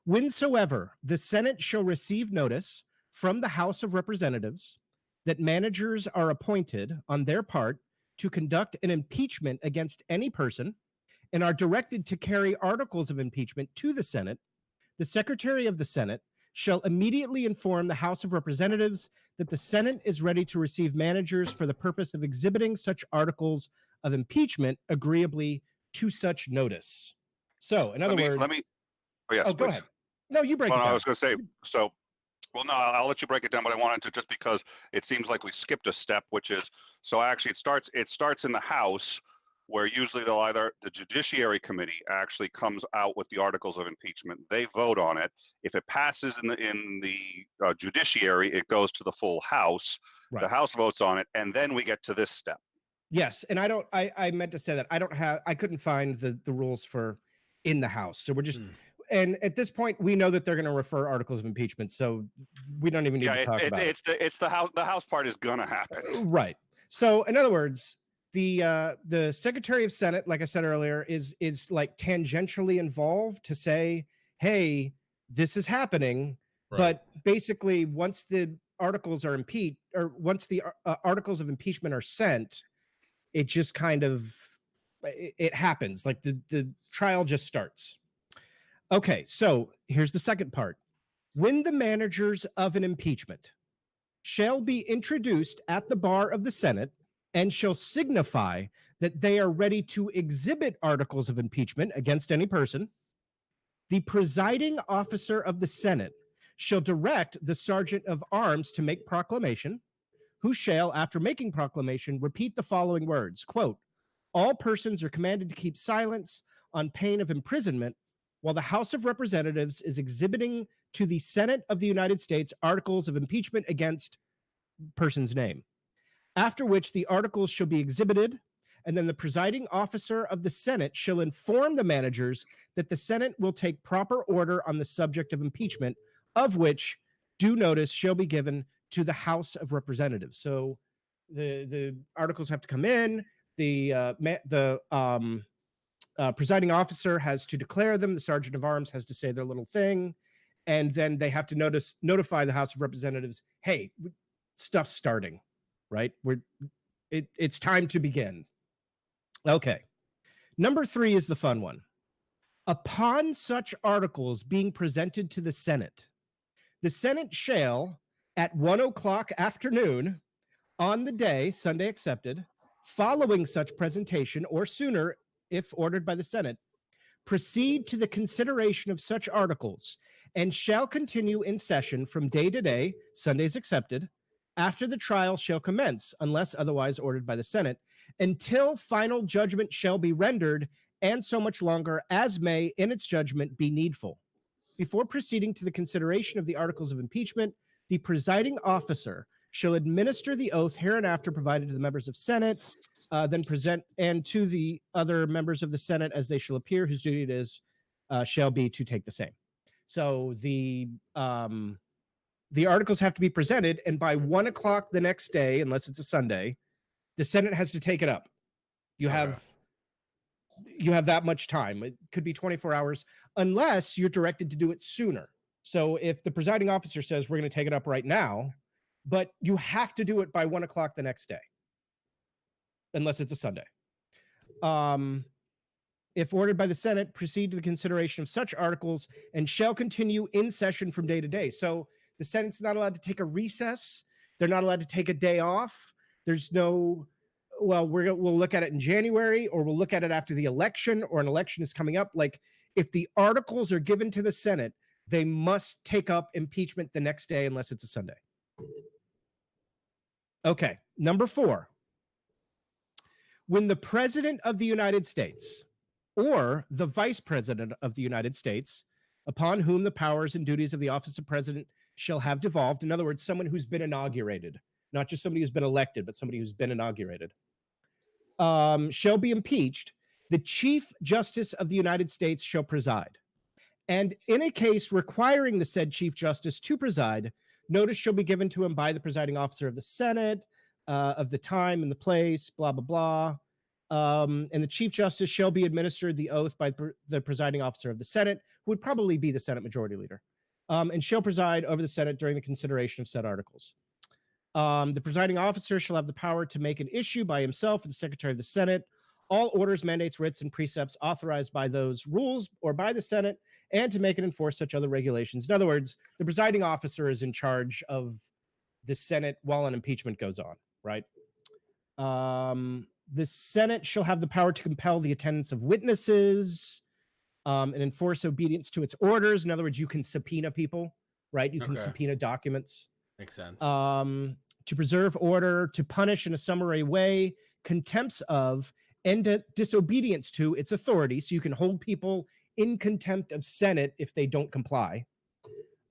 whensoever the Senate shall receive notice from the House of Representatives that managers are appointed on their part to conduct an impeachment against any person and are directed to carry articles of impeachment to the Senate, the Secretary of the Senate shall immediately inform the House of Representatives that the Senate is ready to receive managers for the purpose of exhibiting such articles of impeachment agreeably to such notice. So, in other words, Let me. Oh, yes, oh, go please. ahead. No, you break Well, it no, down. I was going to say, so, well, no, I'll let you break it down, but I wanted to, just because it seems like we skipped a step, which is, so actually it starts in the House, where usually the Judiciary Committee actually comes out with the articles of impeachment. They vote on it. If it passes in the Judiciary, it goes to the full House. Right. The House votes on it, and then we get to this step. Yes, and I meant to say that I couldn't find the rules for in the House. So we're just and at this point we know that they're going to refer articles of impeachment, so we don't even need to talk about it. It's the House part is going to happen. Right. So in other words, the Secretary of Senate, like I said earlier, is like tangentially involved to say, hey, this is happening. Right. But basically, once the articles are impeached, or once the articles of impeachment are sent, it just kind of it happens. Like the trial just starts. Okay, so here's the second part. When the managers of an impeachment shall be introduced at the bar of the Senate and shall signify that they are ready to exhibit articles of impeachment against any person, the presiding officer of the Senate shall direct the sergeant of arms to make proclamation, who shall, after making proclamation, repeat the following words, quote, all persons are commanded to keep silence on pain of imprisonment while the House of Representatives is exhibiting to the Senate of the United States articles of impeachment against person's name. After which the articles shall be exhibited, and then the presiding officer of the Senate shall inform the managers that the Senate will take proper order on the subject of impeachment, of which due notice shall be given to the House of Representatives. So the articles have to come in. The presiding officer has to declare them. The sergeant of arms has to say their little thing, and then they have to notify the House of Representatives, hey, stuff's starting, right? It's time to begin. Okay. Number 3 is the fun one. Upon such articles being presented to the Senate shall, at 1:00 afternoon on the day, Sunday accepted, following such presentation or sooner, if ordered by the Senate, proceed to the consideration of such articles and shall continue in session from day to day, Sundays accepted, after the trial shall commence, unless otherwise ordered by the Senate, until final judgment shall be rendered, and so much longer as may, in its judgment, be needful. Before proceeding to the consideration of the articles of impeachment, the presiding officer shall administer the oath hereinafter provided to the members of Senate, then present and to the other members of the Senate as they shall appear, whose duty it is shall be to take the same. So the articles have to be presented, and by 1:00 the next day, unless it's a Sunday, the Senate has to take it up. You have that much time. It could be 24 hours, unless you're directed to do it sooner. So if the presiding officer says we're going to take it up right now, but you have to do it by 1:00 the next day, unless it's a Sunday. If ordered by the Senate, proceed to the consideration of such articles and shall continue in session from day to day. So the Senate's not allowed to take a recess. They're not allowed to take a day off. There's no, well, we'll look at it in January, or we'll look at it after the election, or an election is coming up. Like, if the articles are given to the Senate, they must take up impeachment the next day, unless it's a Sunday. Okay, number 4. When the President of the United States or the Vice President of the United States, upon whom the powers and duties of the office of President shall have devolved. In other words, someone who's been inaugurated, not just somebody who's been elected, but somebody who's been inaugurated, shall be impeached. The Chief Justice of the United States shall preside. And in a case requiring the said Chief Justice to preside, notice shall be given to him by the presiding officer of the Senate, of the time and the place, blah, blah, blah. And the Chief Justice shall be administered the oath by the presiding officer of the Senate, who would probably be the Senate Majority Leader, and shall preside over the Senate during the consideration of said articles. The presiding officer shall have the power to make an issue by himself or the Secretary of the Senate all orders, mandates, writs, and precepts authorized by those rules or by the Senate, and to make and enforce such other regulations. In other words, the presiding officer is in charge of the Senate while an impeachment goes on, right? The Senate shall have the power to compel the attendance of witnesses and enforce obedience to its orders. In other words, you can subpoena people, right? You can subpoena documents. Makes sense. To preserve order, to punish in a summary way contempts of and disobedience to its authority. So you can hold people in contempt of Senate if they don't comply.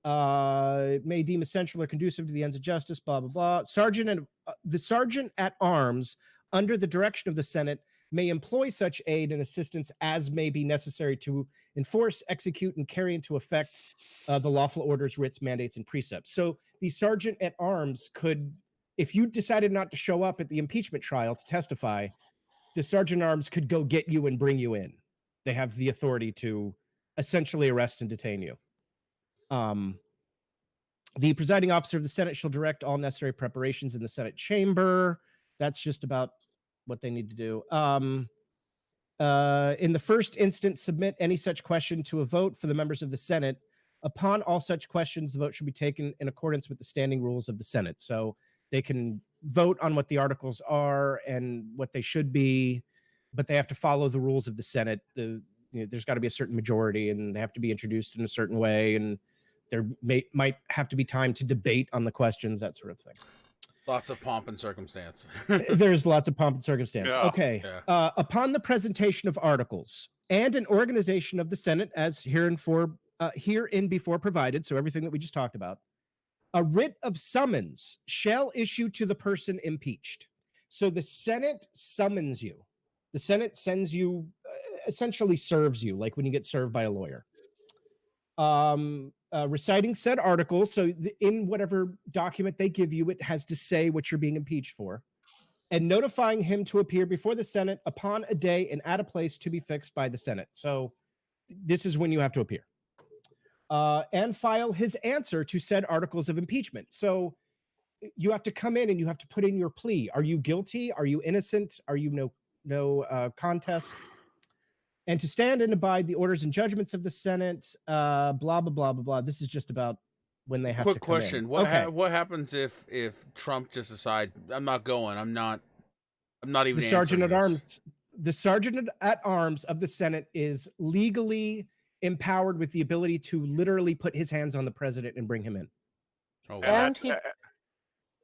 May deem essential or conducive to the ends of justice, blah, blah, blah. The sergeant at arms, under the direction of the Senate, may employ such aid and assistance as may be necessary to enforce, execute, and carry into effect the lawful orders, writs, mandates, and precepts. So the sergeant at arms could, if you decided not to show up at the impeachment trial to testify, the sergeant at arms could go get you and bring you in. They have the authority to essentially arrest and detain you. The presiding officer of the Senate shall direct all necessary preparations in the Senate chamber. That's just about what they need to do. In the first instance, submit any such question to a vote for the members of the Senate. Upon all such questions, the vote should be taken in accordance with the standing rules of the Senate. So they can vote on what the articles are and what they should be, but they have to follow the rules of the Senate. There's got to be a certain majority, and they have to be introduced in a certain way, and there might have to be time to debate on the questions, that sort of thing. Lots of pomp and circumstance. There's lots of pomp and circumstance. Yeah. Okay. Yeah. Upon the presentation of articles and an organization of the Senate as herein before provided, so everything that we just talked about, a writ of summons shall issue to the person impeached. So the Senate summons you. The Senate sends you, essentially serves you, like when you get served by a lawyer. Reciting said articles, so in whatever document they give you, it has to say what you're being impeached for, and notifying him to appear before the Senate upon a day and at a place to be fixed by the Senate. So this is when you have to appear. And file his answer to said articles of impeachment. So you have to come in and you have to put in your plea. Are you guilty? Are you innocent? Are you no contest? And to stand and abide the orders and judgments of the Senate, blah, blah, blah, blah, blah. This is just about when they have to come question. in. What happens if Trump just decides, I'm not going, I'm not even the sergeant at this. arms. The sergeant at arms of the Senate is legally empowered with the ability to literally put his hands on the president and bring him in. Oh, wow.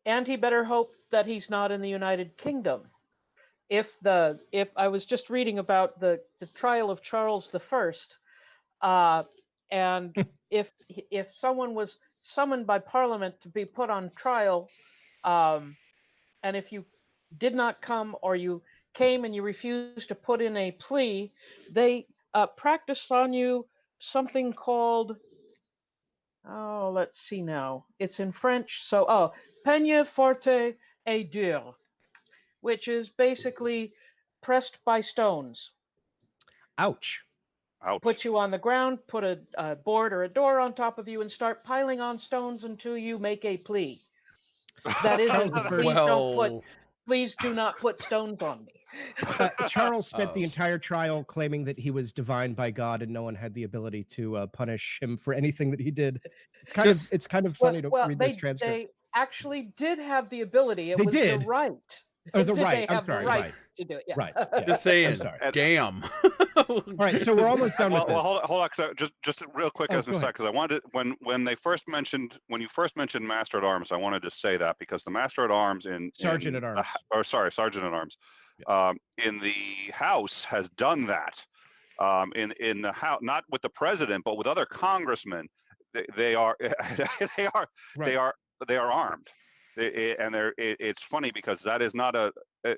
And he better hope that he's not in the United Kingdom. If I was just reading about the trial of Charles I, and if someone was summoned by Parliament to be put on trial, and if you did not come, or you came and you refused to put in a plea, they practiced on you something called, let's see now, it's in French, so peine forte et dure, which is basically pressed by stones. Ouch. Ouch. Put you on the ground, put a board or a door on top of you, and start piling on stones until you make a plea. That isn't, please do not put stones on me. Charles spent the entire trial claiming that he was divined by God and no one had the ability to punish him for anything that he did. It's kind of funny to read this transcript. They actually did have the ability. It they was did. The right. Oh, the Did right. They have I'm sorry, the right right. to do it. Yeah. Right. Yeah. Just saying. I'm sorry. Damn. All right, so we're almost done with this. Well, hold on, just real quick as an aside, because I wanted when you first mentioned Master at Arms, I wanted to say that because the Master at Arms Sergeant at Arms, Sergeant at Arms, yes. In the House has done that. In the House, not with the president, but with other congressmen, they are they are Right. they are armed. And it's funny because that is not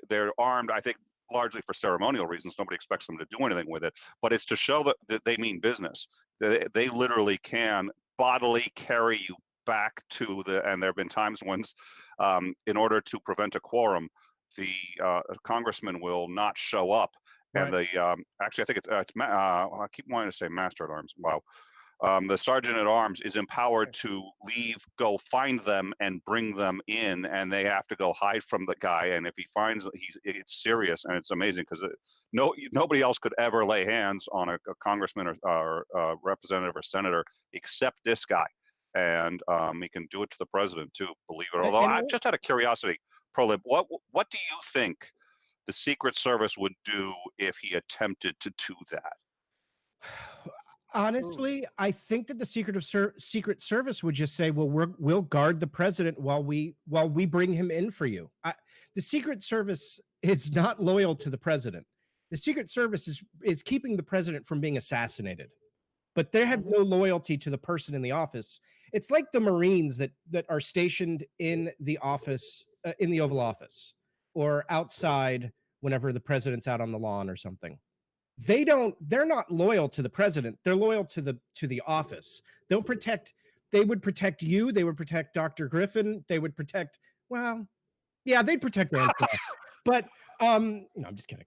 they're armed, I think, largely for ceremonial reasons. Nobody expects them to do anything with it, but it's to show that they mean business. They literally can bodily carry you back to and there have been times when, in order to prevent a quorum, the congressman will not show up. And Right. actually, I think I keep wanting to say master at arms. Wow. The sergeant at arms is empowered to leave, go find them, and bring them in, and they have to go hide from the guy. And if he finds it's serious, and it's amazing because nobody else could ever lay hands on a congressman or representative or senator except this guy, and he can do it to the president too. Believe it. Although I just had a curiosity, Prolib, what do you think the Secret Service would do if he attempted to do that? Honestly, I think that the Secret Service would just say, "Well, we'll guard the president while we bring him in for you." The Secret Service is not loyal to the president. The Secret Service is keeping the president from being assassinated, but they have no loyalty to the person in the office. It's like the Marines that are stationed in the office, in the Oval Office, or outside whenever the president's out on the lawn or something. They're not loyal to the president. They're loyal to the office. They would protect you. They would protect Dr. Griffin. They would protect, well, yeah, they'd protect Ansgar. But no, I'm just kidding.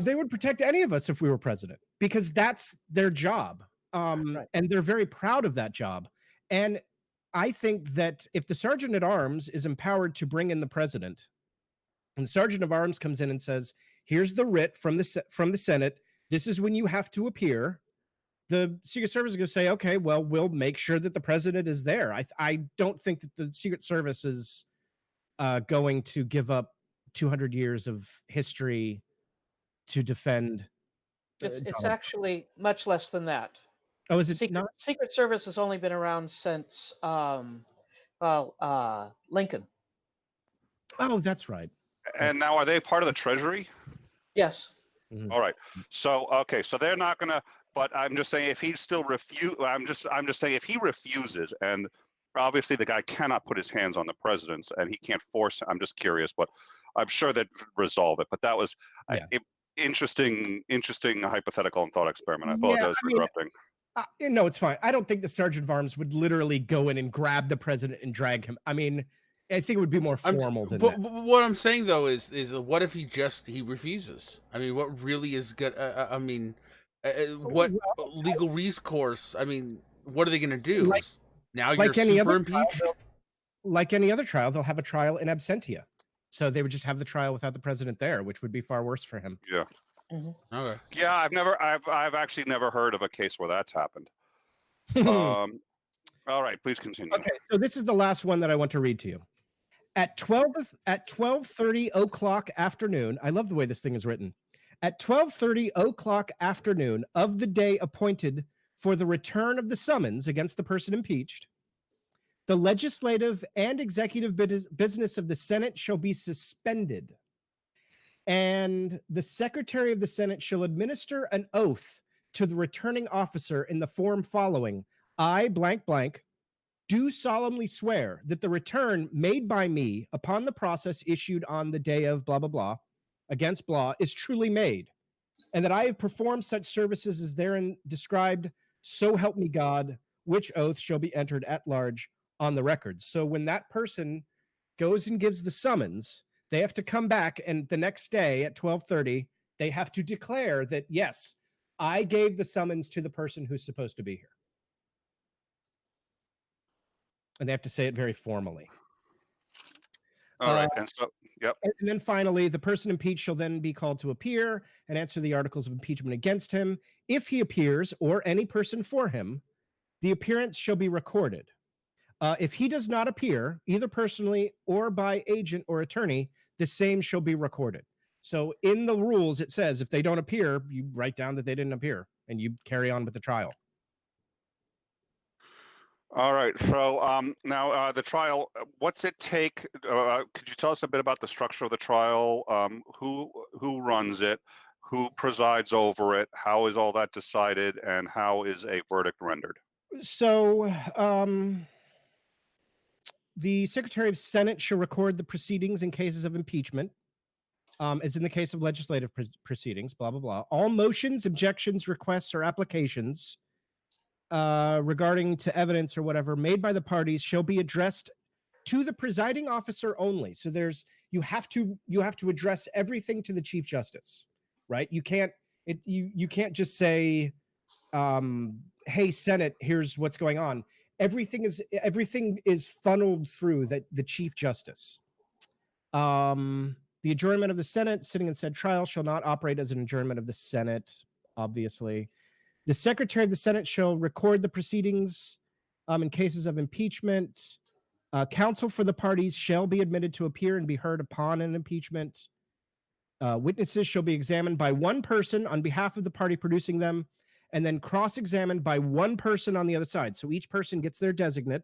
They would protect any of us if we were president because that's their job. Right. And they're very proud of that job. And I think that if the sergeant at arms is empowered to bring in the president, and the sergeant of arms comes in and says, "Here's the writ from the Senate. This is when you have to appear," the Secret Service is going to say, "Okay, well, we'll make sure that the president is there." I don't think that the Secret Service is going to give up 200 years of history to defend. It's actually much less than that. Oh, is it not? Secret Service has only been around since Lincoln. Oh, that's right. And now, are they part of the Treasury? Yes. Mhm. All right. So okay, so they're not gonna. But I'm just saying, if he still I'm just saying if he refuses, and obviously the guy cannot put his hands on the president's, and he can't force. I'm just curious, but I'm sure that resolve it. But that was interesting hypothetical and thought experiment. I apologize for interrupting. No, it's fine. I don't think the sergeant of arms would literally go in and grab the president and drag him. I mean, I think it would be more formal than that. What I'm saying though is what if he refuses? I mean, what really is good? I mean, what legal recourse? I mean, what are they going to do? Now you're super impeached. Like any other trial, they'll have a trial in absentia. So they would just have the trial without the president there, which would be far worse for him. Yeah. Okay. Yeah, I've actually never heard of a case where that's happened. All right, please continue. Okay, so this is the last one that I want to read to you. At 12:30 o'clock afternoon, I love the way this thing is written. At 12:30 o'clock afternoon of the day appointed for the return of the summons against the person impeached, the legislative and executive business of the Senate shall be suspended, and the Secretary of the Senate shall administer an oath to the returning officer in the form following: I blank blank do solemnly swear that the return made by me upon the process issued on the day of blah, blah, blah, against blah, is truly made, and that I have performed such services as therein described, so help me God, which oath shall be entered at large on the records. So when that person goes and gives the summons, they have to come back, and the next day at 12:30, they have to declare that, yes, I gave the summons to the person who's supposed to be here. And they have to say it very formally. All right, and so, yep. And then finally, the person impeached shall then be called to appear and answer the articles of impeachment against him. If he appears, or any person for him, the appearance shall be recorded. If he does not appear, either personally or by agent or attorney, the same shall be recorded. So in the rules, it says if they don't appear, you write down that they didn't appear, and you carry on with the trial. All right. So now the trial. What's it take? Could you tell us a bit about the structure of the trial? Who runs it? Who presides over it? How is all that decided? And how is a verdict rendered? So, the Secretary of Senate shall record the proceedings in cases of impeachment, as in the case of legislative proceedings, blah, blah, blah. All motions, objections, requests, or applications regarding to evidence or whatever made by the parties shall be addressed to the presiding officer only. So you have to address everything to the Chief Justice, right? You can't just say, hey, Senate, here's what's going on. Everything is funneled through the Chief Justice. The adjournment of the Senate sitting in said trial shall not operate as an adjournment of the Senate, obviously. The Secretary of the Senate shall record the proceedings in cases of impeachment. Counsel for the parties shall be admitted to appear and be heard upon an impeachment. Witnesses shall be examined by one person on behalf of the party producing them, and then cross-examined by one person on the other side. So each person gets their designate,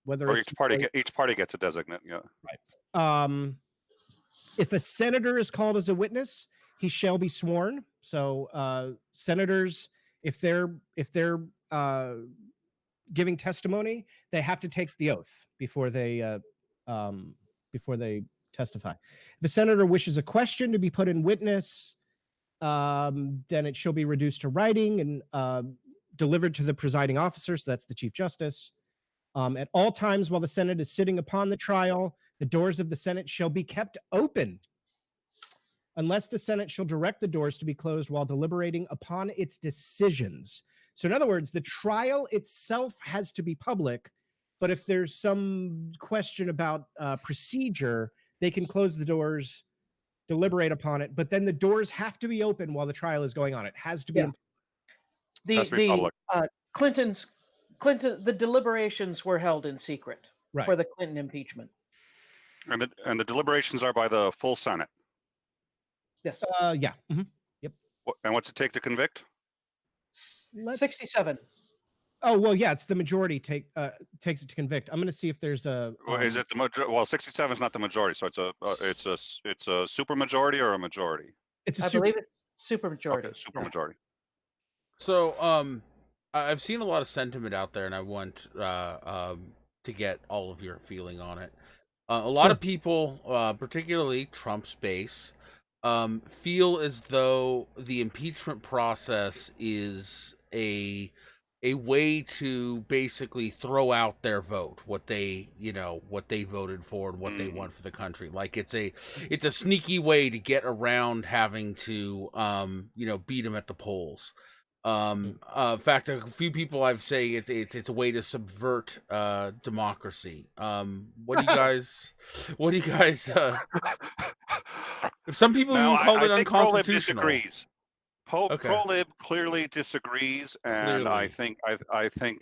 whether Or it's each party gets a designate. Yeah. right. If a senator is called as a witness, he shall be sworn. So senators, if they're giving testimony, they have to take the oath before they testify. If a senator wishes a question to be put in witness, then it shall be reduced to writing and delivered to the presiding officer. So that's the Chief Justice. At all times while the Senate is sitting upon the trial, the doors of the Senate shall be kept open unless the Senate shall direct the doors to be closed while deliberating upon its decisions. So in other words, the trial itself has to be public, but if there's some question about procedure, they can close the doors, deliberate upon it, but then the doors have to be open while the trial is going on. It has to be. Yeah. Has to be public. The deliberations were held in secret Right. for the Clinton impeachment. And the deliberations are by the full Senate. Yes. Yeah. Mm-hmm. Yep. And what's it take to convict? 67. Oh, well, yeah, it's the majority takes it to convict. I'm going to see if there's a. Is it the majority? Well, 67 is not the majority, so it's a super majority or a majority. I believe it's super majority. Okay, super majority. So, I've seen a lot of sentiment out there, and I want to get all of your feeling on it. A lot of people, particularly Trump's base, feel as though the impeachment process is a way to basically throw out their vote, what they voted for and what they want for the country. Like it's a sneaky way to get around having to beat them at the polls. In fact, a few people I've say it's a way to subvert democracy. What do you guys some people even call it unconstitutional. Prolib disagrees. Prolib clearly disagrees, and I think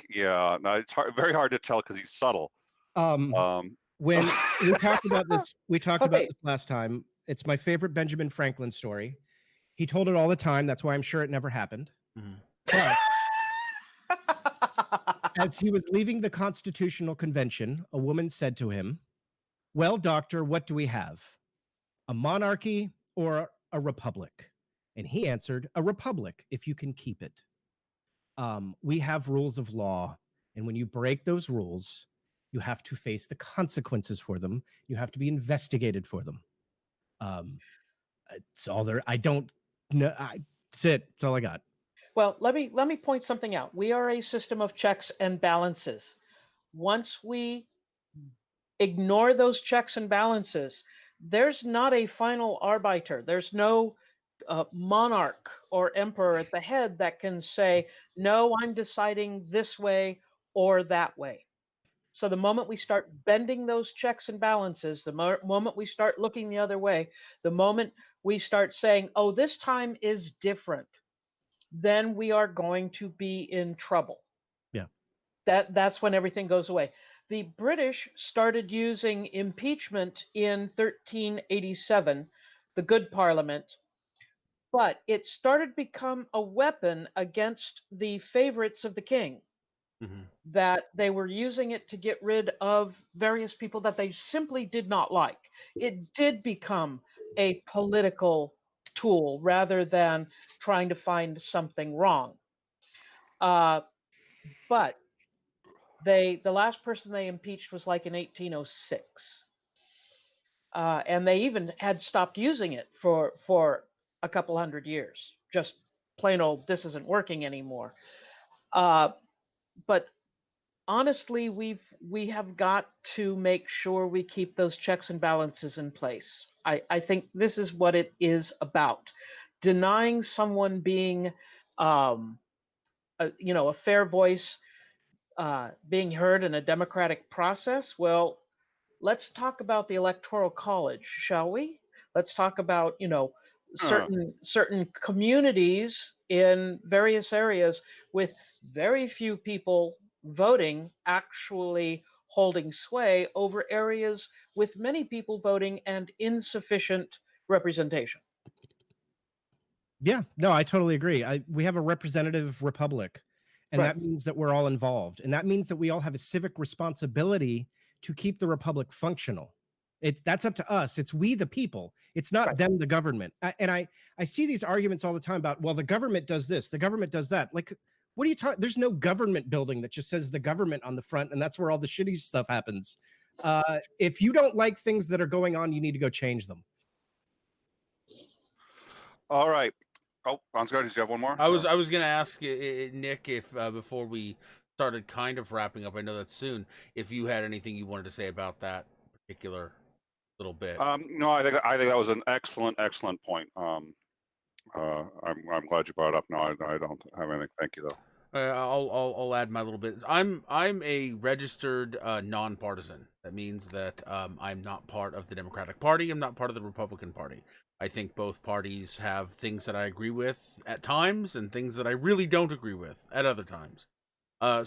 yeah, no, it's very hard to tell because he's subtle. When we talked about this, about this last time. It's my favorite Benjamin Franklin story. He told it all the time. That's why I'm sure it never happened. But as he was leaving the Constitutional Convention, a woman said to him, "Well, doctor, what do we have? A monarchy or a republic?" And he answered, "A republic, if you can keep it." We have rules of law, and when you break those rules, you have to face the consequences for them. You have to be investigated for them. It's all there. I don't know. That's it. That's all I got. Well, let me point something out. We are a system of checks and balances. Once we ignore those checks and balances, there's not a final arbiter. There's no monarch or emperor at the head that can say, no, I'm deciding this way or that way. So the moment we start bending those checks and balances, the moment we start looking the other way, the moment we start saying, oh, this time is different, then we are going to be in trouble. Yeah. That's when everything goes away. The British started using impeachment in 1387, the Good Parliament, but it started to become a weapon against the favorites of the king. That they were using it to get rid of various people that they simply did not like. It did become a political tool rather than trying to find something wrong. But The last person they impeached was like in 1806. And they even had stopped using it for a couple hundred years. Just plain old, this isn't working anymore. But honestly, we have got to make sure we keep those checks and balances in place. I think this is what it is about. Denying someone being, a fair voice, being heard in a democratic process. Well, let's talk about the electoral college, shall we? Let's talk about, Uh, certain communities in various areas with very few people voting actually holding sway over areas with many people voting and insufficient representation. Yeah, no, I totally agree. We have a representative republic, and Right. that means that we're all involved, and that means that we all have a civic responsibility to keep the republic functional. That's up to us. It's we the people. It's not Right. them, the government. I see these arguments all the time about, well, the government does this, the government does that. Like, what are you talking? There's no government building that just says the government on the front, and that's where all the shitty stuff happens. If you don't like things that are going on, you need to go change them. all right. Oh, Ansgar, did you have one more? I was gonna ask Nick if before we started kind of wrapping up. I know that's soon. If you had anything you wanted to say about that particular little bit. No, I think that was an excellent point. I'm glad you brought it up. No, I don't have anything. Thank you though. I'll add my little bit. I'm a registered nonpartisan. That means that I'm not part of the Democratic Party. I'm not part of the Republican Party. I think both parties have things that I agree with at times and things that I really don't agree with at other times.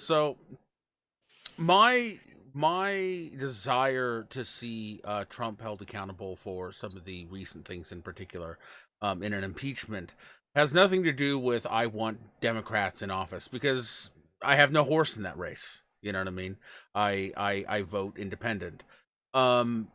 So my desire to see Trump held accountable for some of the recent things, in particular, in an impeachment, has nothing to do with I want Democrats in office, because I have no horse in that race. You know what I mean? I vote independent. Um,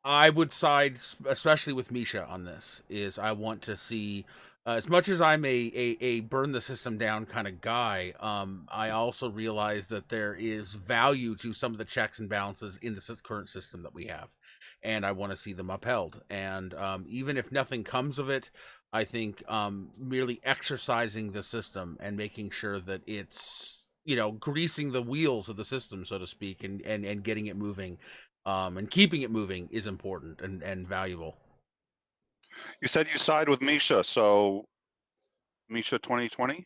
I would side, especially with Misha on this. Is I want to see, as much as I'm a burn the system down kind of guy. I also realize that there is value to some of the checks and balances in the current system that we have, and I want to see them upheld. And even if nothing comes of it, I think merely exercising the system and making sure that it's, greasing the wheels of the system, so to speak, and getting it moving, and keeping it moving is important and valuable. You said you side with Misha, so Misha 2020.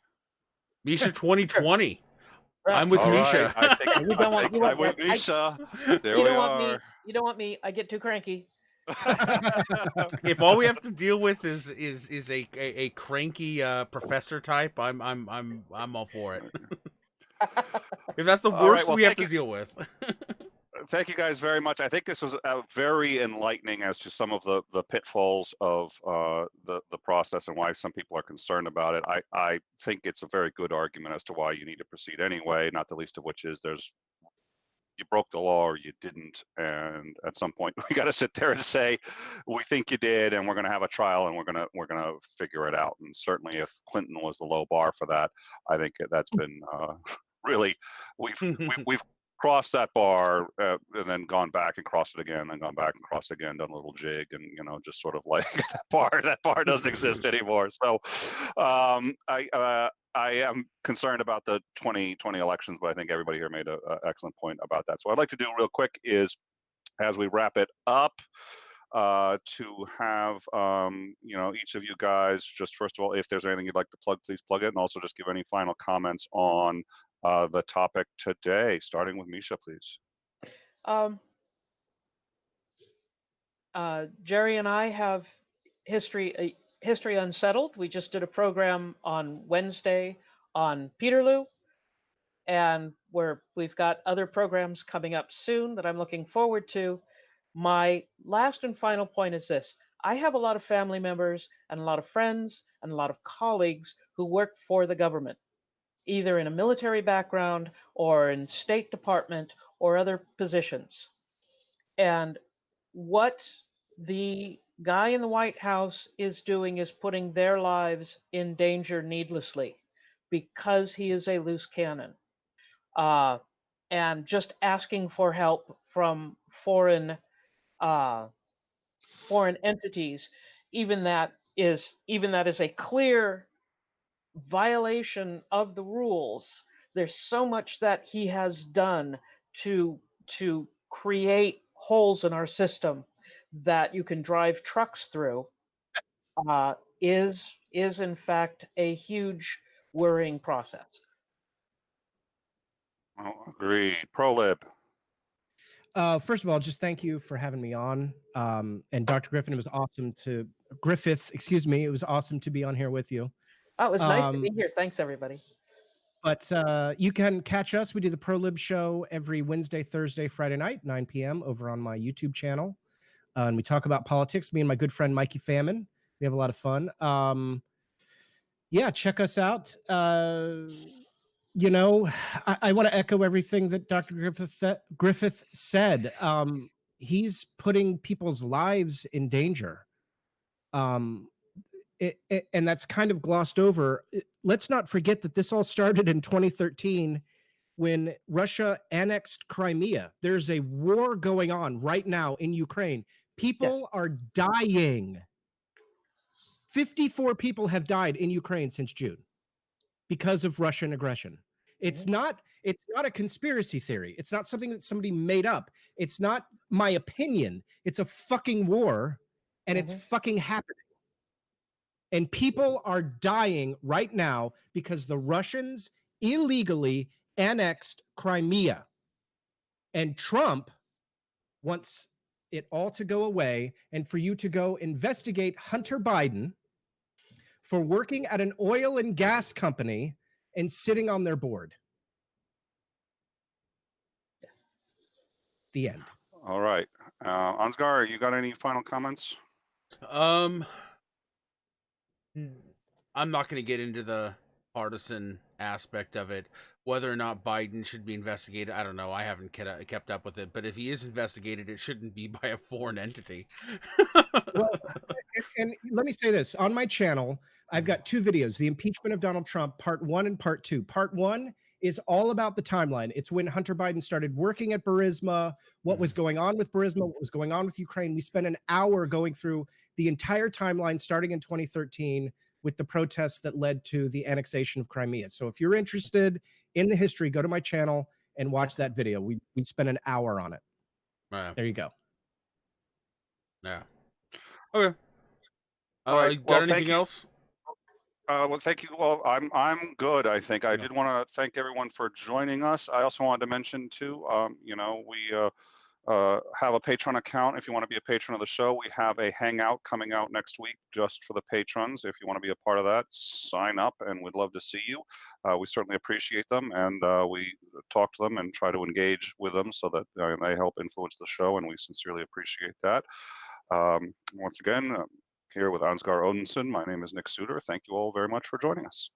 Misha 2020. Right. I'm with All right, Misha. I think You don't want, you I'm want, with Misha. There you we don't want me. are. You don't want me. I get too cranky. If all we have to deal with is a cranky professor type, I'm all for it. If that's the All right, worst well, we have to deal with. thank you guys very much. I think this was very enlightening as to some of the pitfalls of the process and why some people are concerned about it. I think it's a very good argument as to why you need to proceed anyway, not the least of which is you broke the law or you didn't, and at some point we got to sit there and say we think you did, and we're going to have a trial, and we're going to figure it out. And certainly if Clinton was the low bar for that, I think that's been really we've crossed that bar, and then gone back and crossed it again, then gone back and crossed it again, done a little jig, and just sort of like that bar doesn't exist anymore. So I am concerned about the 2020 elections, but I think everybody here made an excellent point about that. So what I'd like to do real quick is, as we wrap it up, to have each of you guys, just first of all, if there's anything you'd like to plug, please plug it, and also just give any final comments on the topic today, starting with Misha, please. Um, Jerry and I have history unsettled. We just did a program on Wednesday on Peterloo, and we've got other programs coming up soon that I'm looking forward to. My last and final point is this: I have a lot of family members and a lot of friends and a lot of colleagues who work for the government, either in a military background or in State Department or other positions. And what the guy in the White House is doing is putting their lives in danger needlessly because he is a loose cannon. Uh, and just asking for help from foreign entities, even that is a clear violation of the rules. There's so much that he has done to create holes in our system that you can drive trucks through, is in fact a huge worrying process. Oh, agreed. Prolib. First of all, just thank you for having me on. And Dr. Griffin, it was awesome to Griffith, excuse me, it was awesome to be on here with you. Oh, it was nice to be here. Thanks, everybody. But you can catch us. We do the Prolibshow every Wednesday, Thursday, Friday night, 9 p.m. over on my YouTube channel. And we talk about politics. Me and my good friend Mikey Famine. We have a lot of fun. Yeah, check us out. You know, I want to echo everything that Dr. Griffith said. He's putting people's lives in danger. And that's kind of glossed over. Let's not forget that this all started in 2013 when Russia annexed Crimea. There's a war going on right now in Ukraine. People are dying. 54 people have died in Ukraine since June because of Russian aggression. It's not a conspiracy theory. It's not something that somebody made up. It's not my opinion. It's a fucking war, and it's fucking happening. And people are dying right now because the Russians illegally annexed Crimea. And Trump wants it all to go away and for you to go investigate Hunter Biden for working at an oil and gas company and sitting on their board. The end. All right. Ansgar, you got any final comments? I'm not going to get into the partisan aspect of it. Whether or not Biden should be investigated, I don't know. I haven't kept up with it. But if he is investigated, it shouldn't be by a foreign entity. Well, and let me say this. On my channel, I've got two videos, the impeachment of Donald Trump, part 1 and part 2. Part 1 is all about the timeline. It's when Hunter Biden started working at Burisma, what was going on with Burisma, what was going on with Ukraine. We spent an hour going through the entire timeline starting in 2013 with the protests that led to the annexation of Crimea. So if you're interested in the history, go to my channel and watch that video. We spent an hour on it. There you go. Yeah. Okay. All right. Got anything else? Well, thank you. Well, I'm good. I think I did want to thank everyone for joining us. I also wanted to mention too, you know, we have a Patreon account. If you want to be a patron of the show, we have a hangout coming out next week just for the patrons. If you want to be a part of that, sign up, and we'd love to see you. We certainly appreciate them, and we talk to them and try to engage with them so that they help influence the show, and we sincerely appreciate that. Once again, here with Ansgar Odinson, my name is Nick Soutter. Thank you all very much for joining us.